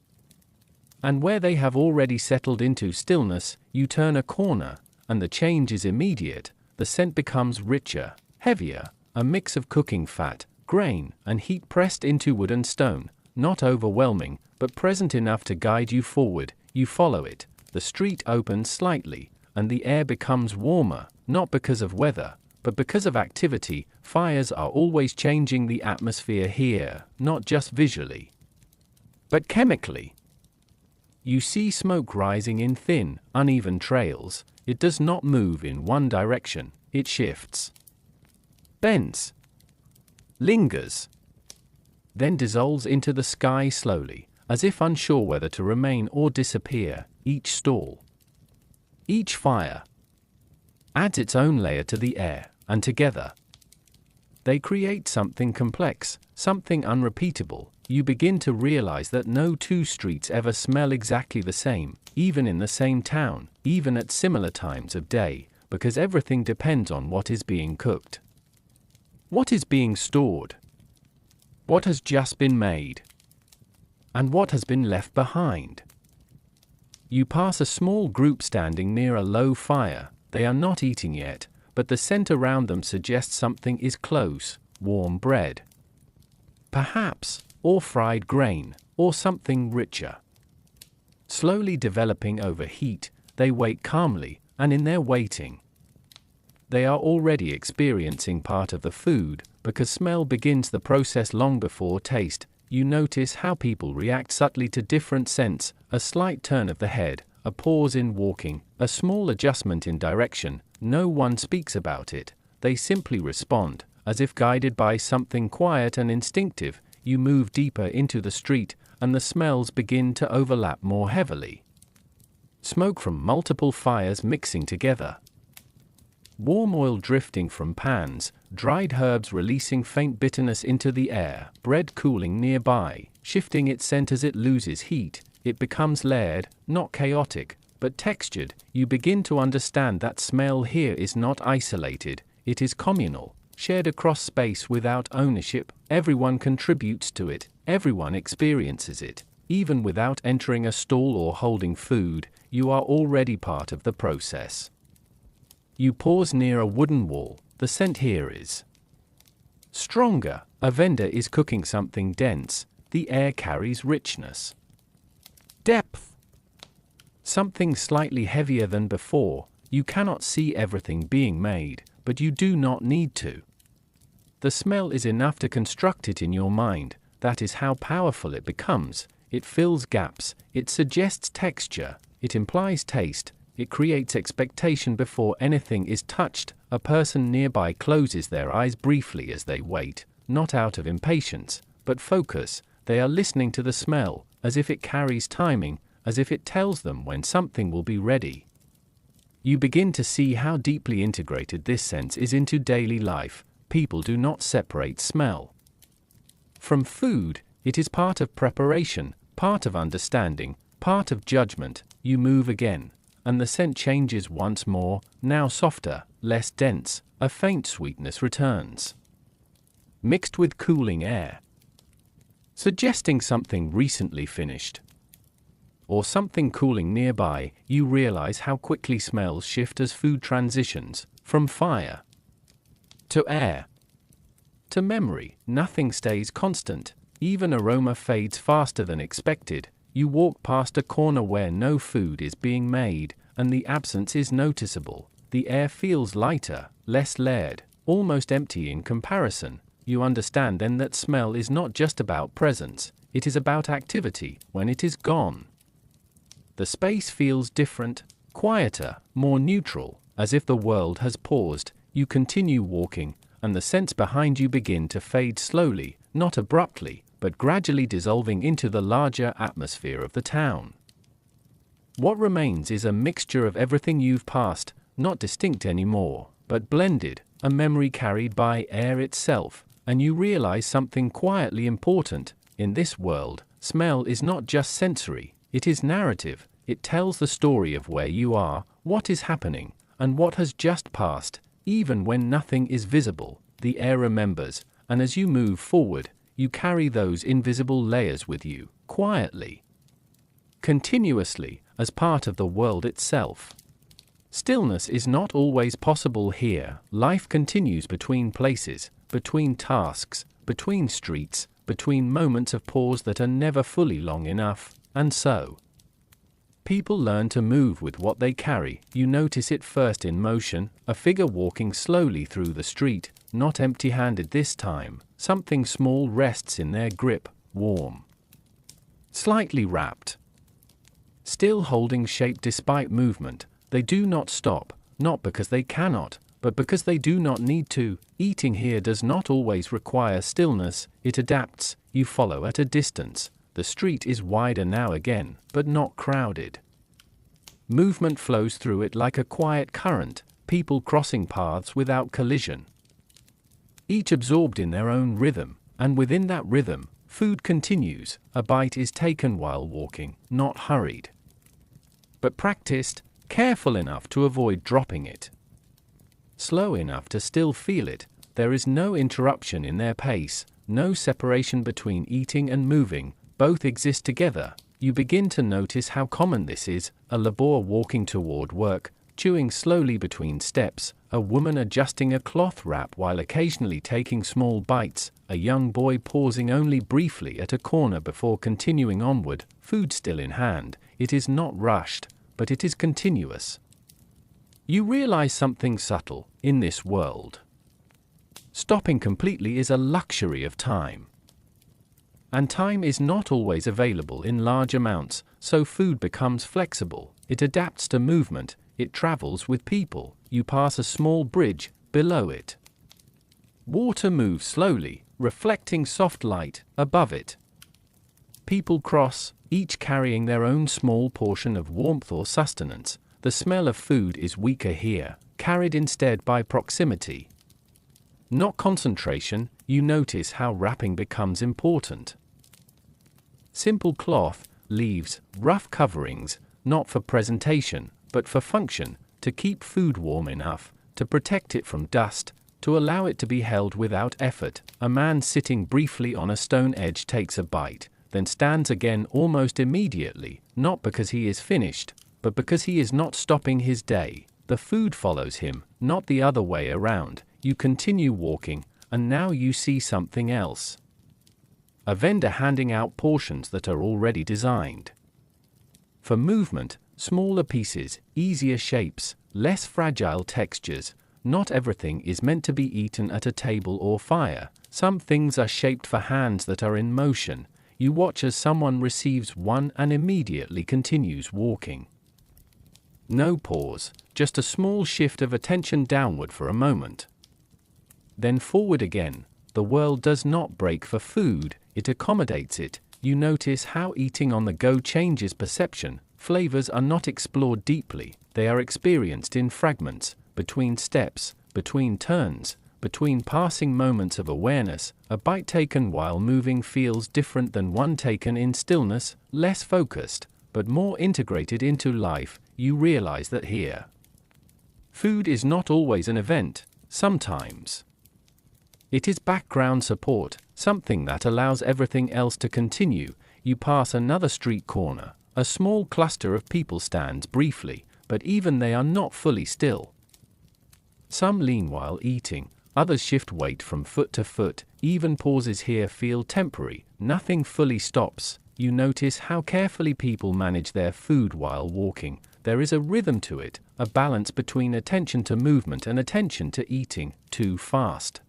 and where they have already settled into stillness. You turn a corner, and the change is immediate. The scent becomes richer, heavier, a mix of cooking fat, grain, and heat pressed into wood and stone, not overwhelming, but present enough to guide you forward. You follow it. The street opens slightly, and the air becomes warmer, not because of weather, but because of activity. Fires are always changing the atmosphere here, not just visually, but chemically. You see smoke rising in thin, uneven trails. It does not move in one direction, it shifts, bends, lingers, then dissolves into the sky slowly, as if unsure whether to remain or disappear. Each stall, each fire, adds its own layer to the air, and together they create something complex, something unrepeatable. You begin to realize that no two streets ever smell exactly the same, even in the same town, even at similar times of day, because everything depends on what is being cooked, what is being stored, what has just been made, and what has been left behind. You pass a small group standing near a low fire. They are not eating yet, but the scent around them suggests something is close: warm bread, perhaps, or fried grain, or something richer. Slowly developing over heat, they wait calmly, and in their waiting, they are already experiencing part of the food, because smell begins the process long before taste. You notice how people react subtly to different scents: a slight turn of the head, a pause in walking, a small adjustment in direction. No one speaks about it, they simply respond, as if guided by something quiet and instinctive. You move deeper into the street, and the smells begin to overlap more heavily. Smoke from multiple fires mixing together, warm oil drifting from pans, dried herbs releasing faint bitterness into the air, bread cooling nearby, shifting its scent as it loses heat. It becomes layered, not chaotic, but textured. You begin to understand that smell here is not isolated, it is communal, shared across space without ownership. Everyone contributes to it, everyone experiences it. Even without entering a stall or holding food, you are already part of the process. You pause near a wooden wall. The scent here is stronger. A vendor is cooking something dense. The air carries richness, depth, something slightly heavier than before. You cannot see everything being made, but you do not need to. The smell is enough to construct it in your mind. That is how powerful it becomes. It fills gaps, it suggests texture, it implies taste, it creates expectation before anything is touched. A person nearby closes their eyes briefly as they wait, not out of impatience, but focus. They are listening to the smell, as if it carries timing, as if it tells them when something will be ready. You begin to see how deeply integrated this sense is into daily life. People do not separate smell from food. It is part of preparation, part of understanding, part of judgment. You move again, and the scent changes once more, now softer, less dense. A faint sweetness returns, mixed with cooling air, suggesting something recently finished, or something cooling nearby. You realize how quickly smells shift as food transitions, from fire to air to memory. Nothing stays constant. Even aroma fades faster than expected. You walk past a corner where no food is being made, and the absence is noticeable. The air feels lighter, less layered, almost empty in comparison. You understand then that smell is not just about presence, it is about activity. When it is gone, the space feels different, quieter, more neutral, as if the world has paused. You continue walking, and the scents behind you begin to fade slowly, not abruptly, but gradually dissolving into the larger atmosphere of the town. What remains is a mixture of everything you've passed, not distinct anymore, but blended, a memory carried by air itself, and you realize something quietly important. In this world, smell is not just sensory, it is narrative. It tells the story of where you are, what is happening, and what has just passed. Even when nothing is visible, the air remembers, and as you move forward, you carry those invisible layers with you, quietly, continuously, as part of the world itself. Stillness is not always possible here. Life continues between places, between tasks, between streets, between moments of pause that are never fully long enough, and so people learn to move with what they carry. You notice it first in motion, a figure walking slowly through the street, not empty-handed this time. Something small rests in their grip, warm, slightly wrapped, still holding shape despite movement. They do not stop, not because they cannot, but because they do not need to. Eating here does not always require stillness, it adapts. You follow at a distance. The street is wider now again, but not crowded. Movement flows through it like a quiet current, people crossing paths without collision, each absorbed in their own rhythm, and within that rhythm, food continues. A bite is taken while walking, not hurried, but practiced, careful enough to avoid dropping it, slow enough to still feel it. There is no interruption in their pace, no separation between eating and moving. Both exist together. You begin to notice how common this is: a laborer walking toward work, chewing slowly between steps, a woman adjusting a cloth wrap while occasionally taking small bites, a young boy pausing only briefly at a corner before continuing onward, food still in hand. It is not rushed, but it is continuous. You realize something subtle in this world. Stopping completely is a luxury of time. And time is not always available in large amounts, so food becomes flexible. It adapts to movement, it travels with people. You pass a small bridge, below it water moves slowly, reflecting soft light above it. People cross, each carrying their own small portion of warmth or sustenance. The smell of food is weaker here, carried instead by proximity, not concentration. You notice how wrapping becomes important. Simple cloth, leaves, rough coverings, not for presentation, but for function, to keep food warm enough, to protect it from dust, to allow it to be held without effort. A man sitting briefly on a stone edge takes a bite, then stands again almost immediately, not because he is finished, but because he is not stopping his day. The food follows him, not the other way around. You continue walking, and now you see something else. A vendor handing out portions that are already designed for movement, smaller pieces, easier shapes, less fragile textures. Not everything is meant to be eaten at a table or fire. Some things are shaped for hands that are in motion. You watch as someone receives one and immediately continues walking. No pause, just a small shift of attention downward for a moment, then forward again. The world does not break for food, it accommodates it. You notice how eating on the go changes perception. Flavors are not explored deeply, they are experienced in fragments, between steps, between turns, between passing moments of awareness. A bite taken while moving feels different than one taken in stillness, less focused, but more integrated into life. You realize that here, food is not always an event. Sometimes it is background support, something that allows everything else to continue. You pass another street corner. A small cluster of people stands briefly, but even they are not fully still. Some lean while eating, others shift weight from foot to foot. Even pauses here feel temporary, nothing fully stops. You notice how carefully people manage their food while walking. There is a rhythm to it, a balance between attention to movement and attention to eating. Too fast,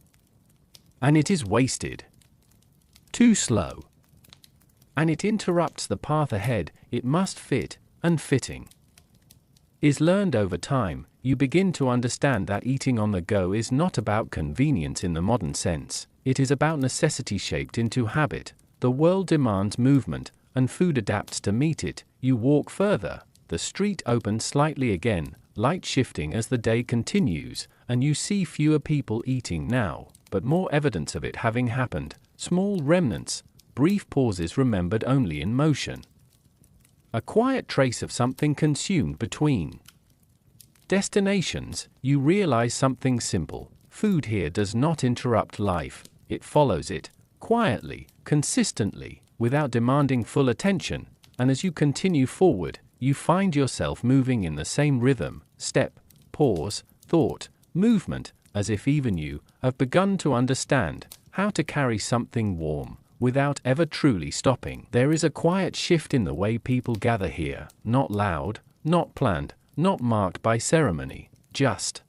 and it is wasted. Too slow, and it interrupts the path ahead. It must fit, and fitting is learned over time. You begin to understand that eating on the go is not about convenience in the modern sense. It is about necessity shaped into habit. The world demands movement, and food adapts to meet it. You walk further, the street opens slightly again, light shifting as the day continues, and you see fewer people eating now, but more evidence of it having happened, small remnants, brief pauses remembered only in motion. A quiet trace of something consumed between destinations. You realize something simple: food here does not interrupt life, it follows it, quietly, consistently, without demanding full attention, and as you continue forward, you find yourself moving in the same rhythm, step, pause, thought, movement, as if even you have begun to understand how to carry something warm, without ever truly stopping. There is a quiet shift in the way people gather here, not loud, not planned, not marked by ceremony, just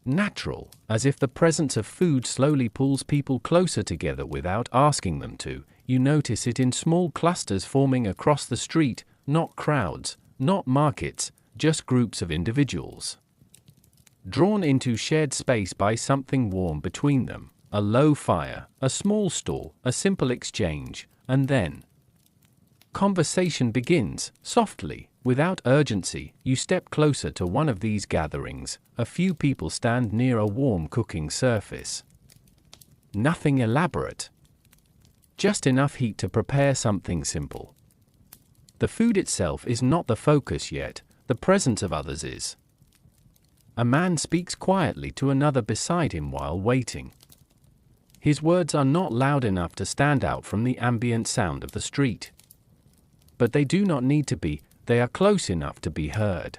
natural, as if the presence of food slowly pulls people closer together without asking them to. You notice it in small clusters forming across the street, not crowds, not markets, just groups of individuals, drawn into shared space by something warm between them. A low fire, a small stall, a simple exchange, and then conversation begins, softly, without urgency. You step closer to one of these gatherings. A few people stand near a warm cooking surface. Nothing elaborate. Just enough heat to prepare something simple. The food itself is not the focus yet, the presence of others is. A man speaks quietly to another beside him while waiting. His words are not loud enough to stand out from the ambient sound of the street. But they do not need to be, they are close enough to be heard.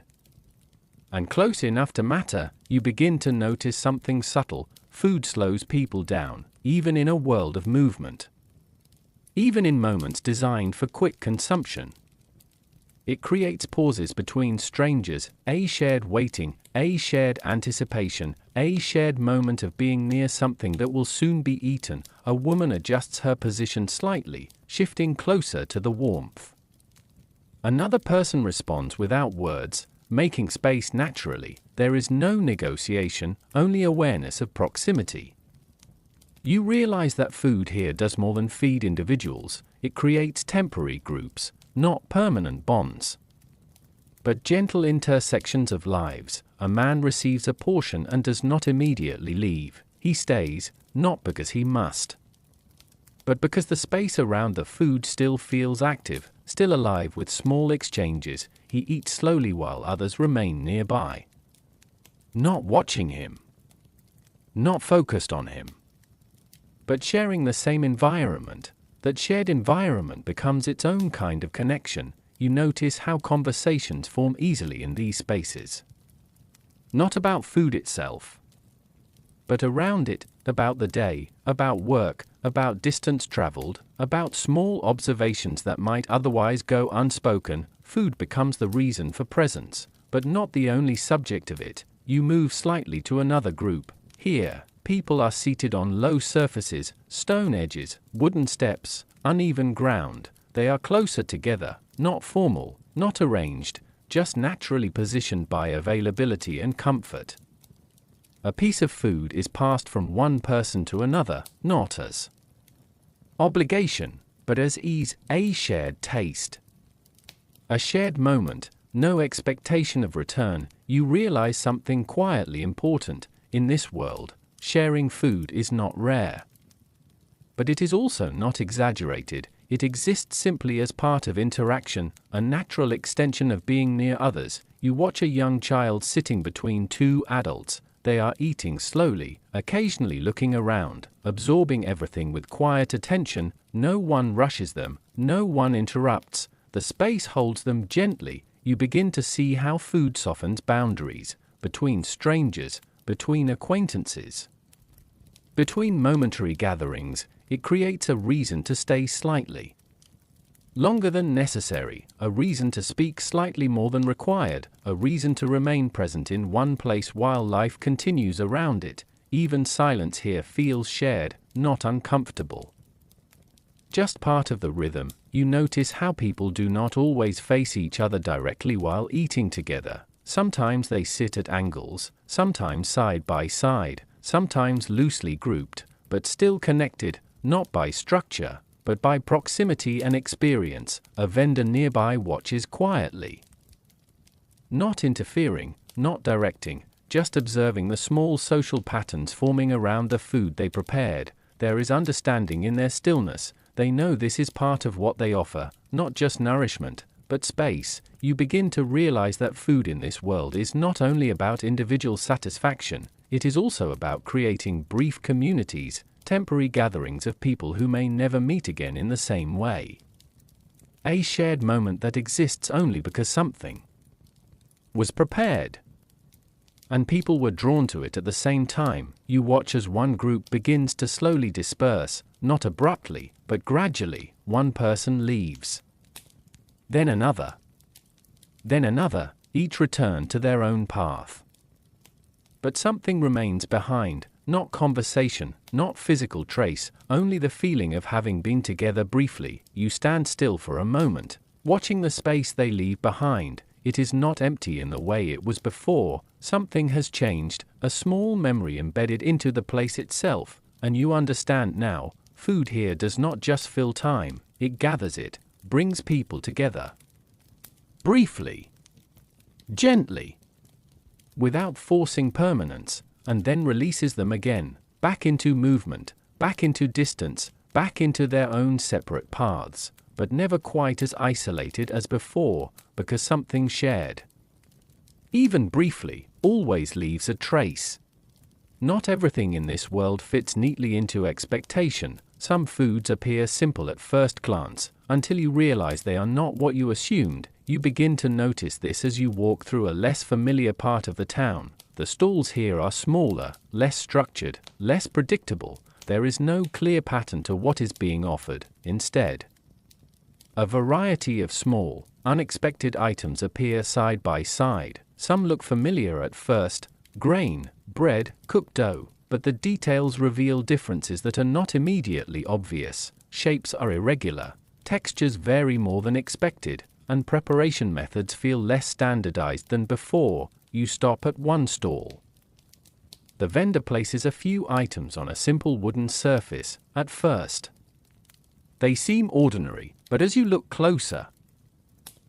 And close enough to matter. You begin to notice something subtle: food slows people down, even in a world of movement. Even in moments designed for quick consumption. It creates pauses between strangers, a shared waiting, a shared anticipation, a shared moment of being near something that will soon be eaten. A woman adjusts her position slightly, shifting closer to the warmth. Another person responds without words, making space naturally. There is no negotiation, only awareness of proximity. You realize that food here does more than feed individuals. It creates temporary groups, not permanent bonds, but gentle intersections of lives. A man receives a portion and does not immediately leave. He stays, not because he must, but because the space around the food still feels active, still alive with small exchanges. He eats slowly while others remain nearby, not watching him, not focused on him, but sharing the same environment. That shared environment becomes its own kind of connection. You notice how conversations form easily in these spaces. Not about food itself, but around it, about the day, about work, about distance traveled, about small observations that might otherwise go unspoken. Food becomes the reason for presence, but not the only subject of it. You move slightly to another group. Here, people are seated on low surfaces, stone edges, wooden steps, uneven ground. They are closer together, not formal, not arranged, just naturally positioned by availability and comfort. A piece of food is passed from one person to another, not as obligation, but as ease, a shared taste. A shared moment, no expectation of return. You realize something quietly important. In this world, sharing food is not rare. But it is also not exaggerated. It exists simply as part of interaction, a natural extension of being near others. You watch a young child sitting between two adults. They are eating slowly, occasionally looking around, absorbing everything with quiet attention. No one rushes them, no one interrupts. The space holds them gently. You begin to see how food softens boundaries between strangers, between acquaintances, between momentary gatherings. It creates a reason to stay slightly longer than necessary, a reason to speak slightly more than required, a reason to remain present in one place while life continues around it. Even silence here feels shared, not uncomfortable. Just part of the rhythm. You notice how people do not always face each other directly while eating together. Sometimes they sit at angles, sometimes side by side, sometimes loosely grouped, but still connected, not by structure, but by proximity and experience. A vendor nearby watches quietly. Not interfering, not directing, just observing the small social patterns forming around the food they prepared. There is understanding in their stillness. They know this is part of what they offer, not just nourishment, but space. You begin to realize that food in this world is not only about individual satisfaction, it is also about creating brief communities, temporary gatherings of people who may never meet again in the same way. A shared moment that exists only because something was prepared. And people were drawn to it at the same time. You watch as one group begins to slowly disperse, not abruptly, but gradually. One person leaves. Then another. Then another, each return to their own path. But something remains behind, not conversation, not physical trace, only the feeling of having been together briefly. You stand still for a moment, watching the space they leave behind. It is not empty in the way it was before. Something has changed, a small memory embedded into the place itself, and you understand now, food here does not just fill time, it gathers it, brings people together. Briefly. Gently. Without forcing permanence, and then releases them again, back into movement, back into distance, back into their own separate paths, but never quite as isolated as before, because something shared, even briefly, always leaves a trace. Not everything in this world fits neatly into expectation. Some foods appear simple at first glance, until you realize they are not what you assumed. You begin to notice this as you walk through a less familiar part of the town. The stalls here are smaller, less structured, less predictable. There is no clear pattern to what is being offered. Instead, a variety of small, unexpected items appear side by side. Some look familiar at first: grain, bread, cooked dough, but the details reveal differences that are not immediately obvious. Shapes are irregular, textures vary more than expected, and preparation methods feel less standardized than before. You stop at one stall. The vendor places a few items on a simple wooden surface. At first, they seem ordinary, but as you look closer,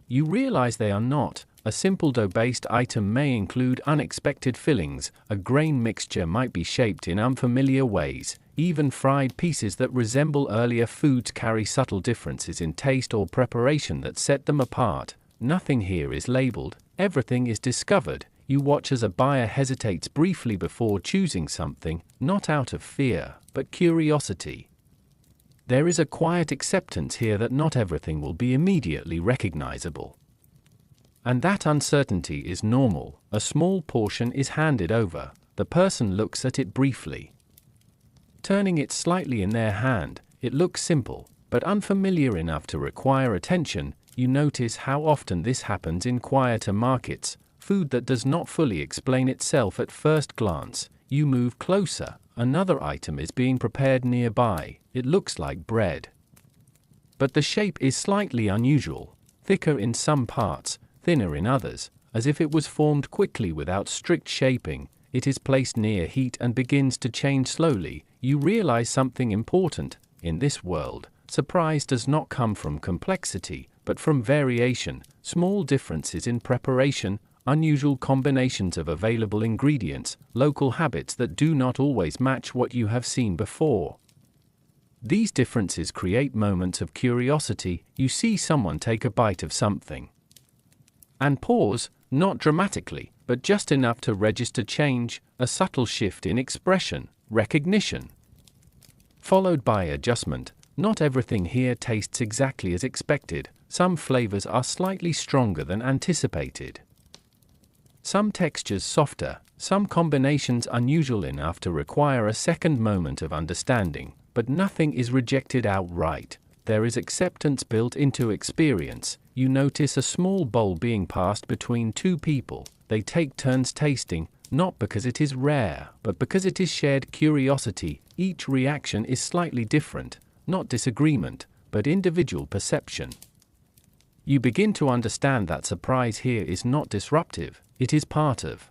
you realize they are not. A simple dough-based item may include unexpected fillings. A grain mixture might be shaped in unfamiliar ways. Even fried pieces that resemble earlier foods carry subtle differences in taste or preparation that set them apart. Nothing here is labeled. Everything is discovered. You watch as a buyer hesitates briefly before choosing something, not out of fear, but curiosity. There is a quiet acceptance here that not everything will be immediately recognizable. And that uncertainty is normal. A small portion is handed over. The person looks at it briefly, turning it slightly in their hand. It looks simple, but unfamiliar enough to require attention. You notice how often this happens in quieter markets. Food that does not fully explain itself at first glance. You move closer. Another item is being prepared nearby. It looks like bread, but the shape is slightly unusual, thicker in some parts, thinner in others, as if it was formed quickly without strict shaping. It is placed near heat and begins to change slowly. You realize something important. In this world, surprise does not come from complexity, but from variation, small differences in preparation, unusual combinations of available ingredients, local habits that do not always match what you have seen before. These differences create moments of curiosity. You see someone take a bite of something and pause, not dramatically, but just enough to register change, a subtle shift in expression, recognition, followed by adjustment. Not everything here tastes exactly as expected. Some flavors are slightly stronger than anticipated, some textures softer, some combinations unusual enough to require a second moment of understanding, but nothing is rejected outright. There is acceptance built into experience. You notice a small bowl being passed between two people. They take turns tasting, not because it is rare, but because it is shared curiosity. Each reaction is slightly different, not disagreement, but individual perception. You begin to understand that surprise here is not disruptive, it is part of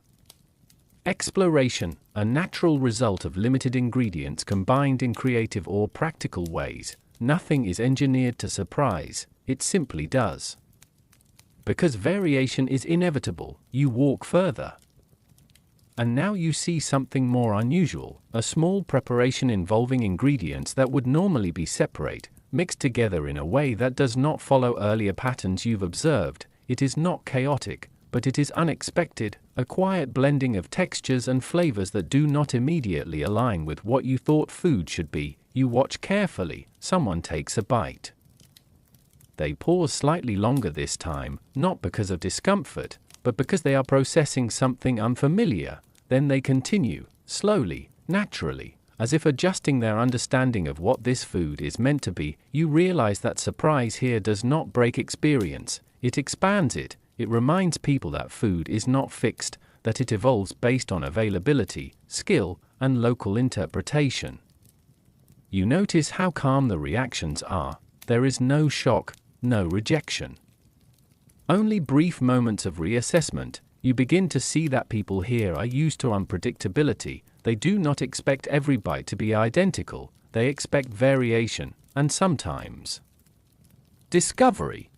exploration, a natural result of limited ingredients combined in creative or practical ways. Nothing is engineered to surprise, it simply does. Because variation is inevitable, you walk further. And now you see something more unusual, a small preparation involving ingredients that would normally be separate, mixed together in a way that does not follow earlier patterns you've observed. It is not chaotic, but it is unexpected, a quiet blending of textures and flavors that do not immediately align with what you thought food should be. You watch carefully, someone takes a bite. They pause slightly longer this time, not because of discomfort, but because they are processing something unfamiliar. Then they continue, slowly, naturally, as if adjusting their understanding of what this food is meant to be. You realize that surprise here does not break experience, it expands it. It reminds people that food is not fixed, that it evolves based on availability, skill, and local interpretation. You notice how calm the reactions are. There is no shock, no rejection. Only brief moments of reassessment. You begin to see that people here are used to unpredictability. They do not expect every bite to be identical. They expect variation, and sometimes discovery.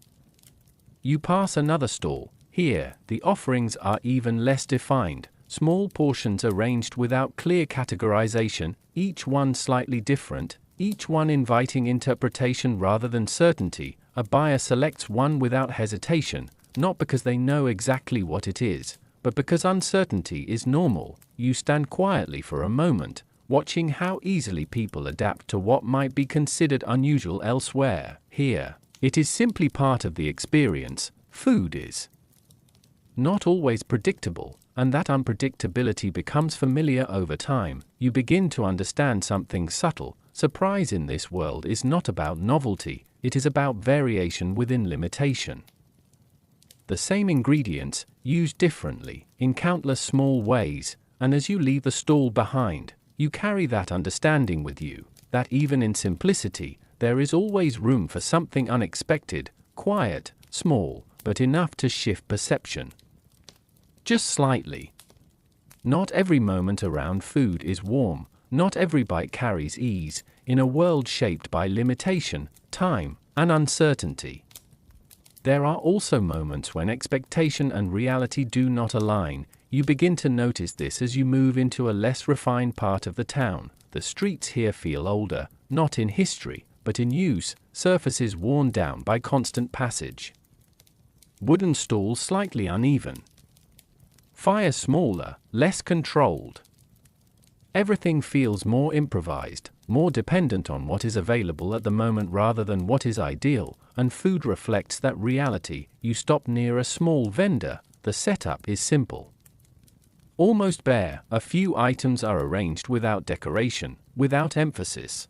You pass another stall. Here, the offerings are even less defined. Small portions arranged without clear categorization, each one slightly different, each one inviting interpretation rather than certainty. A buyer selects one without hesitation, not because they know exactly what it is, but because uncertainty is normal. You stand quietly for a moment, watching how easily people adapt to what might be considered unusual elsewhere. Here, it is simply part of the experience. Food is not always predictable, and that unpredictability becomes familiar over time. You begin to understand something subtle. Surprise in this world is not about novelty, it is about variation within limitation. The same ingredients, used differently, in countless small ways, and as you leave the stall behind, you carry that understanding with you, that even in simplicity, there is always room for something unexpected, quiet, small, but enough to shift perception. Just slightly. Not every moment around food is warm, not every bite carries ease, in a world shaped by limitation, time, and uncertainty. There are also moments when expectation and reality do not align. You begin to notice this as you move into a less refined part of the town. The streets here feel older, not in history, but in use, surfaces worn down by constant passage. Wooden stalls slightly uneven. Fire smaller, less controlled. Everything feels more improvised, more dependent on what is available at the moment rather than what is ideal, and food reflects that reality. You stop near a small vendor. The setup is simple. Almost bare, a few items are arranged without decoration, without emphasis.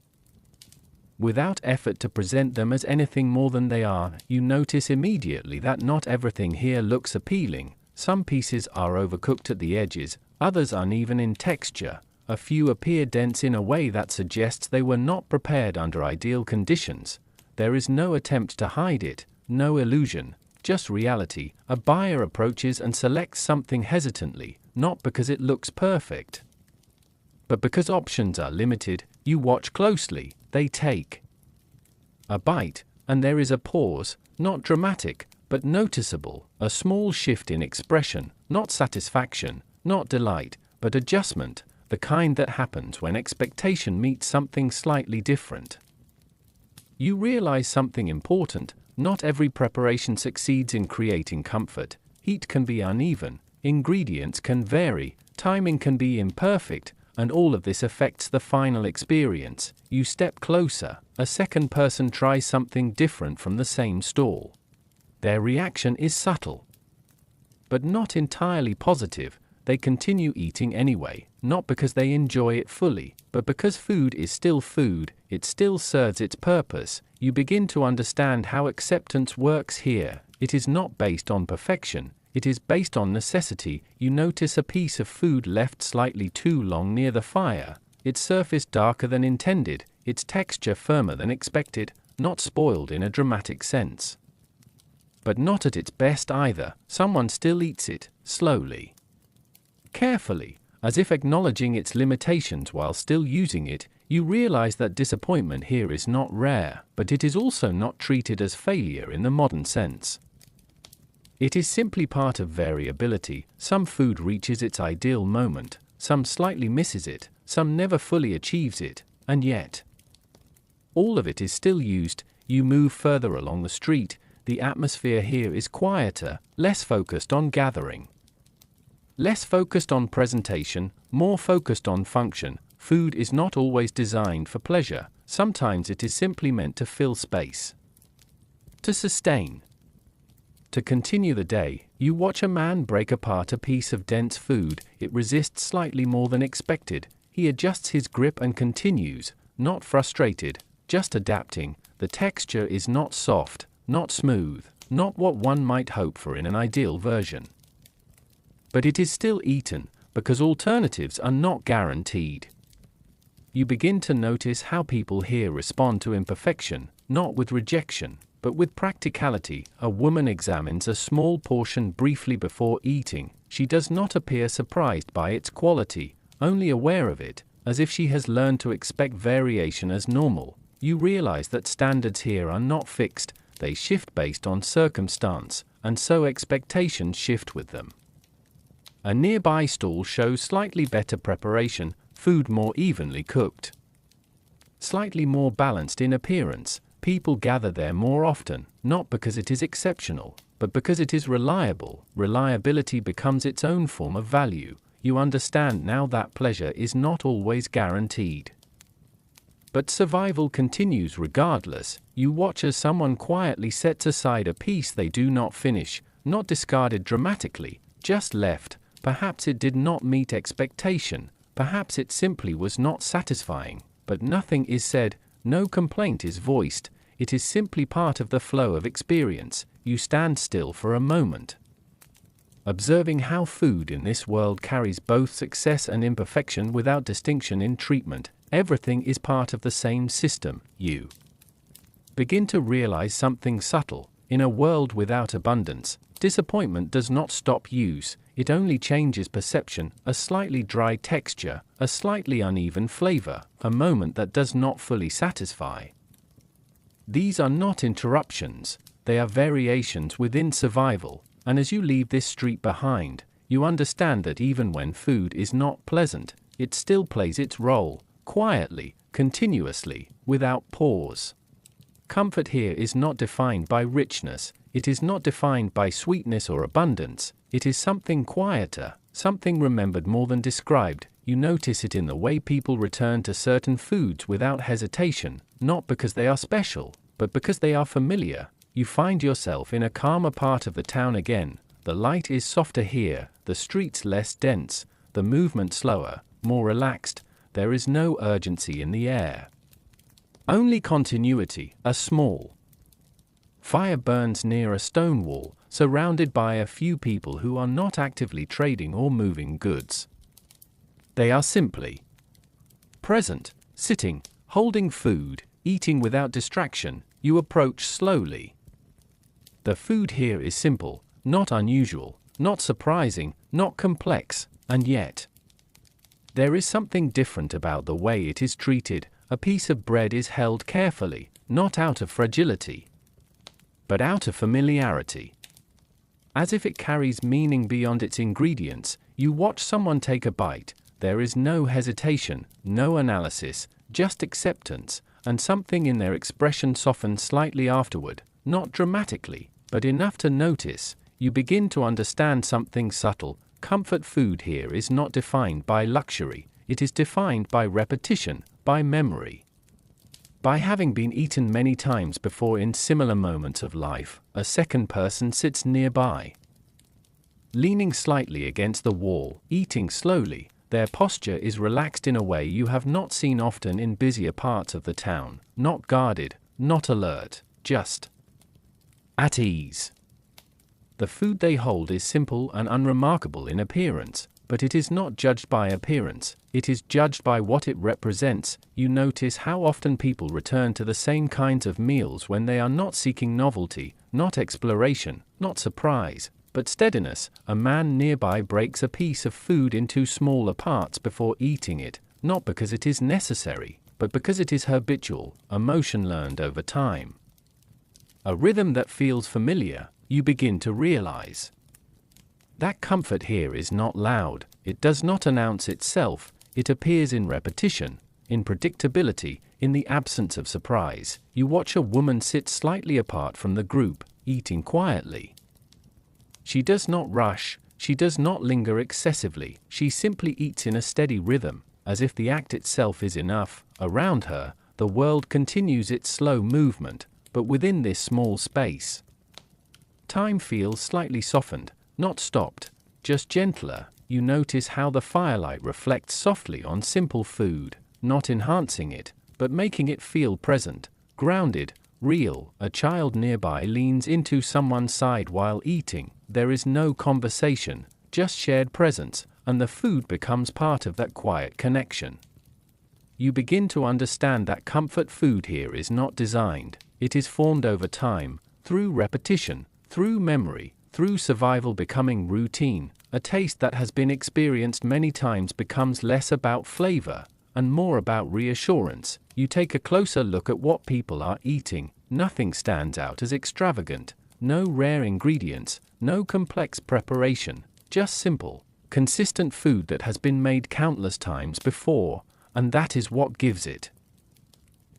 Without effort to present them as anything more than they are. You notice immediately that not everything here looks appealing. Some pieces are overcooked at the edges, others uneven in texture. A few appear dense in a way that suggests they were not prepared under ideal conditions. There is no attempt to hide it, no illusion, just reality. A buyer approaches and selects something hesitantly, not because it looks perfect, but because options are limited. You watch closely. They take a bite, and there is a pause, not dramatic, but noticeable, a small shift in expression, not satisfaction, not delight, but adjustment, the kind that happens when expectation meets something slightly different. You realize something important. Not every preparation succeeds in creating comfort. Heat can be uneven, ingredients can vary, timing can be imperfect, and all of this affects the final experience. You step closer. A second person tries something different from the same stall. Their reaction is subtle, but not entirely positive. They continue eating anyway, not because they enjoy it fully, but because food is still food, it still serves its purpose. You begin to understand how acceptance works here. It is not based on perfection, it is based on necessity. You notice a piece of food left slightly too long near the fire, its surface darker than intended, its texture firmer than expected, not spoiled in a dramatic sense, but not at its best either. Someone still eats it, slowly, carefully, as if acknowledging its limitations while still using it. You realize that disappointment here is not rare, but it is also not treated as failure in the modern sense. It is simply part of variability. Some food reaches its ideal moment, some slightly misses it, some never fully achieves it, and yet all of it is still used. You move further along the street, the atmosphere here is quieter, less focused on gathering, less focused on presentation, more focused on function. Food is not always designed for pleasure, sometimes it is simply meant to fill space, to sustain. To continue the day, you watch a man break apart a piece of dense food. It resists slightly more than expected. He adjusts his grip and continues, not frustrated, just adapting. The texture is not soft, not smooth, not what one might hope for in an ideal version. But it is still eaten, because alternatives are not guaranteed. You begin to notice how people here respond to imperfection, not with rejection, but with practicality. A woman examines a small portion briefly before eating. She does not appear surprised by its quality, only aware of it, as if she has learned to expect variation as normal. You realize that standards here are not fixed, they shift based on circumstance, and so expectations shift with them. A nearby stall shows slightly better preparation, food more evenly cooked, slightly more balanced in appearance. People gather there more often, not because it is exceptional, but because it is reliable. Reliability becomes its own form of value. You understand now that pleasure is not always guaranteed. But survival continues regardless. You watch as someone quietly sets aside a piece they do not finish, not discarded dramatically, just left. Perhaps it did not meet expectation, perhaps it simply was not satisfying, but nothing is said, no complaint is voiced. It is simply part of the flow of experience. You stand still for a moment, observing how food in this world carries both success and imperfection without distinction in treatment. Everything is part of the same system. You begin to realize something subtle. In a world without abundance, disappointment does not stop use, it only changes perception. A slightly dry texture, a slightly uneven flavor, a moment that does not fully satisfy. These are not interruptions, they are variations within survival, and as you leave this street behind, you understand that even when food is not pleasant, it still plays its role, quietly, continuously, without pause. Comfort here is not defined by richness, it is not defined by sweetness or abundance, it is something quieter, something remembered more than described. You notice it in the way people return to certain foods without hesitation, not because they are special, but because they are familiar. You find yourself in a calmer part of the town again. The light is softer here, the streets less dense, the movement slower, more relaxed. There is no urgency in the air, only continuity. A small fire burns near a stone wall, surrounded by a few people who are not actively trading or moving goods. They are simply present, sitting, holding food, eating without distraction. You approach slowly. The food here is simple, not unusual, not surprising, not complex, and yet there is something different about the way it is treated. A piece of bread is held carefully, not out of fragility, but out of familiarity. As if it carries meaning beyond its ingredients, you watch someone take a bite. There is no hesitation, no analysis, just acceptance, and something in their expression softens slightly afterward, not dramatically, but enough to notice. You begin to understand something subtle. Comfort food here is not defined by luxury, it is defined by repetition, by memory. By having been eaten many times before in similar moments of life. A second person sits nearby, leaning slightly against the wall, eating slowly. Their posture is relaxed in a way you have not seen often in busier parts of the town, not guarded, not alert, just at ease. The food they hold is simple and unremarkable in appearance, but it is not judged by appearance, it is judged by what it represents. You notice how often people return to the same kinds of meals when they are not seeking novelty, not exploration, not surprise, but steadiness. A man nearby breaks a piece of food into smaller parts before eating it, not because it is necessary, but because it is habitual, a motion learned over time. A rhythm that feels familiar. you begin to realize that comfort here is not loud, it does not announce itself, it appears in repetition, in predictability, in the absence of surprise. You watch a woman sit slightly apart from the group, eating quietly. She does not rush, she does not linger excessively, she simply eats in a steady rhythm, as if the act itself is enough. Around her, the world continues its slow movement, but within this small space, time feels slightly softened, not stopped, just gentler. You notice how the firelight reflects softly on simple food, not enhancing it, but making it feel present, grounded, real. A child nearby leans into someone's side while eating. There is no conversation, just shared presence, and the food becomes part of that quiet connection. You begin to understand that comfort food here is not designed, it is formed over time, through repetition, through memory, through survival becoming routine. A taste that has been experienced many times becomes less about flavor and more about reassurance. You take a closer look at what people are eating. Nothing stands out as extravagant, no rare ingredients, no complex preparation, just simple, consistent food that has been made countless times before, and that is what gives it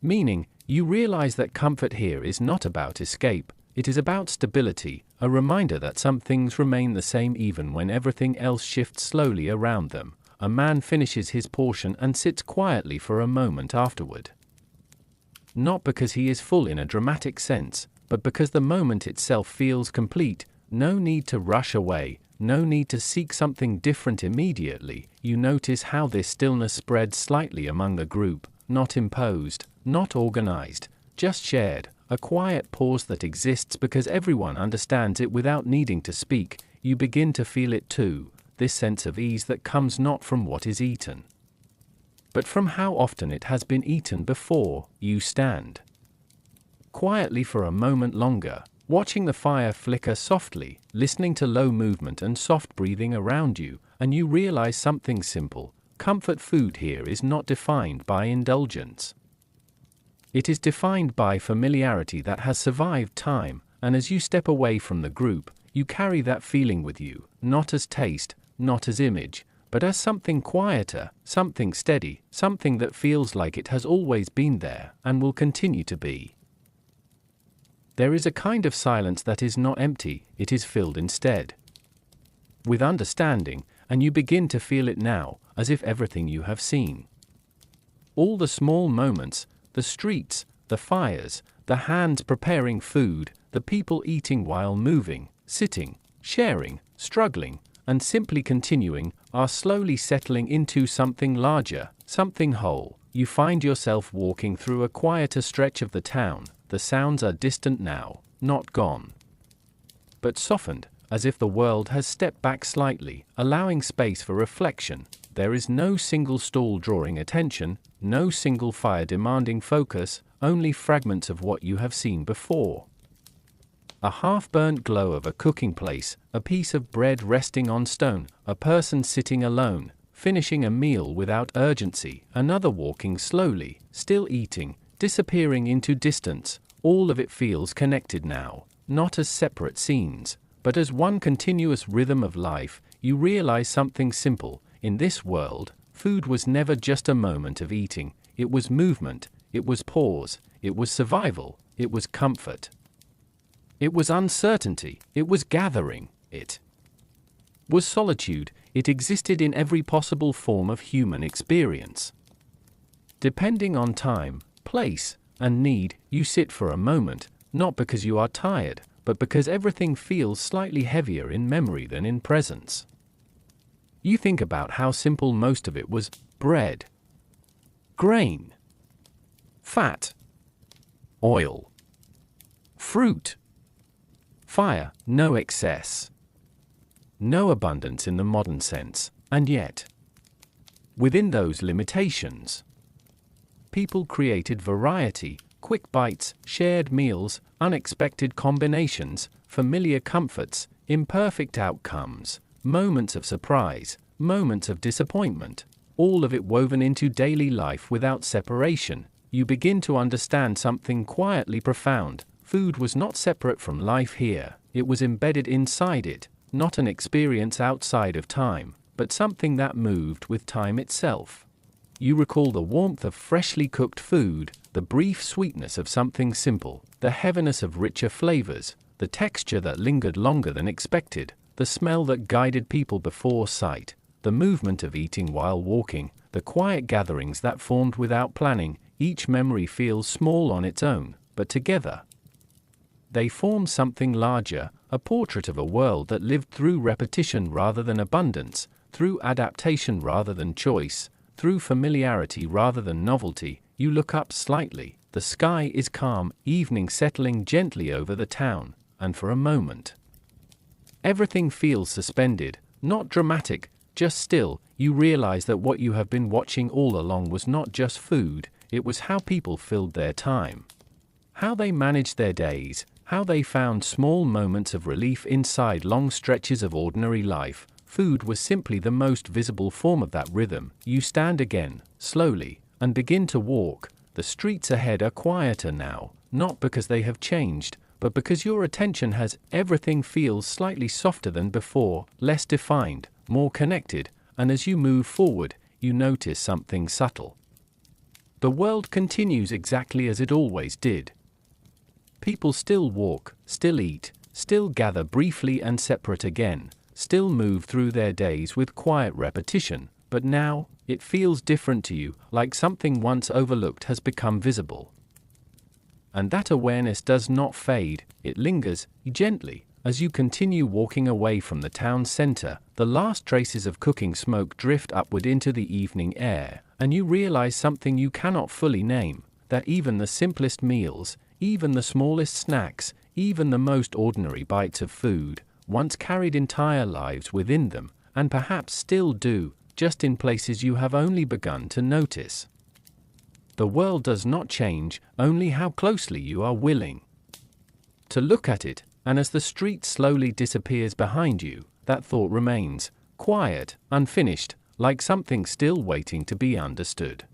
meaning. You realize that comfort here is not about escape, it is about stability, a reminder that some things remain the same even when everything else shifts slowly around them. A man finishes his portion and sits quietly for a moment afterward. Not because he is full in a dramatic sense, but because the moment itself feels complete. No need to rush away, no need to seek something different immediately. You notice how this stillness spreads slightly among the group, not imposed, not organized, just shared, a quiet pause that exists because everyone understands it without needing to speak. You begin to feel it too, this sense of ease that comes not from what is eaten, but from how often it has been eaten before. You stand quietly for a moment longer, watching the fire flicker softly, listening to low movement and soft breathing around you, and you realize something simple. Comfort food here is not defined by indulgence. It is defined by familiarity that has survived time, and as you step away from the group, you carry that feeling with you, not as taste, not as image, but as something quieter, something steady, something that feels like it has always been there and will continue to be. There is a kind of silence that is not empty, it is filled instead with understanding, and you begin to feel it now, as if everything you have seen, all the small moments, the streets, the fires, the hands preparing food, the people eating while moving, sitting, sharing, struggling, and simply continuing, are slowly settling into something larger, something whole. You find yourself walking through a quieter stretch of the town. The sounds are distant now, not gone, but softened, as if the world has stepped back slightly, allowing space for reflection. There is no single stall drawing attention, no single fire demanding focus, only fragments of what you have seen before. A half-burnt glow of a cooking place, a piece of bread resting on stone, a person sitting alone, finishing a meal without urgency, another walking slowly, still eating, disappearing into distance. All of it feels connected now, not as separate scenes, but as one continuous rhythm of life. You realize something simple. In this world, food was never just a moment of eating, it was movement, it was pause, it was survival, it was comfort. It was uncertainty, it was gathering, it was solitude, it existed in every possible form of human experience. Depending on time, place, and need, you sit for a moment, not because you are tired, but because everything feels slightly heavier in memory than in presence. You think about how simple most of it was: bread, grain, fat, oil, fruit, fire, no excess, no abundance in the modern sense, and yet, within those limitations, people created variety, quick bites, shared meals, unexpected combinations, familiar comforts, imperfect outcomes, moments of surprise, moments of disappointment, all of it woven into daily life without separation. You begin to understand something quietly profound. Food was not separate from life here, it was embedded inside it, not an experience outside of time, but something that moved with time itself. You recall the warmth of freshly cooked food, the brief sweetness of something simple, the heaviness of richer flavors, the texture that lingered longer than expected, the smell that guided people before sight, the movement of eating while walking, the quiet gatherings that formed without planning. Each memory feels small on its own, but together they form something larger, a portrait of a world that lived through repetition rather than abundance, through adaptation rather than choice, through familiarity rather than novelty. You look up slightly, the sky is calm, evening settling gently over the town, and for a moment everything feels suspended, not dramatic, just still. You realize that what you have been watching all along was not just food, it was how people filled their time, how they managed their days, how they found small moments of relief inside long stretches of ordinary life. Food was simply the most visible form of that rhythm. You stand again, slowly, and begin to walk. The streets ahead are quieter now, not because they have changed, but because your attention has. Everything feels slightly softer than before, less defined, more connected, and as you move forward, you notice something subtle. The world continues exactly as it always did. People still walk, still eat, still gather briefly and separate again, still move through their days with quiet repetition, but now, it feels different to you, like something once overlooked has become visible. And that awareness does not fade, it lingers, gently, as you continue walking away from the town center. The last traces of cooking smoke drift upward into the evening air, and you realize something you cannot fully name, that even the simplest meals, even the smallest snacks, even the most ordinary bites of food, once carried entire lives within them, and perhaps still do, just in places you have only begun to notice. The world does not change, only how closely you are willing to look at it, and as the street slowly disappears behind you, that thought remains, quiet, unfinished, like something still waiting to be understood.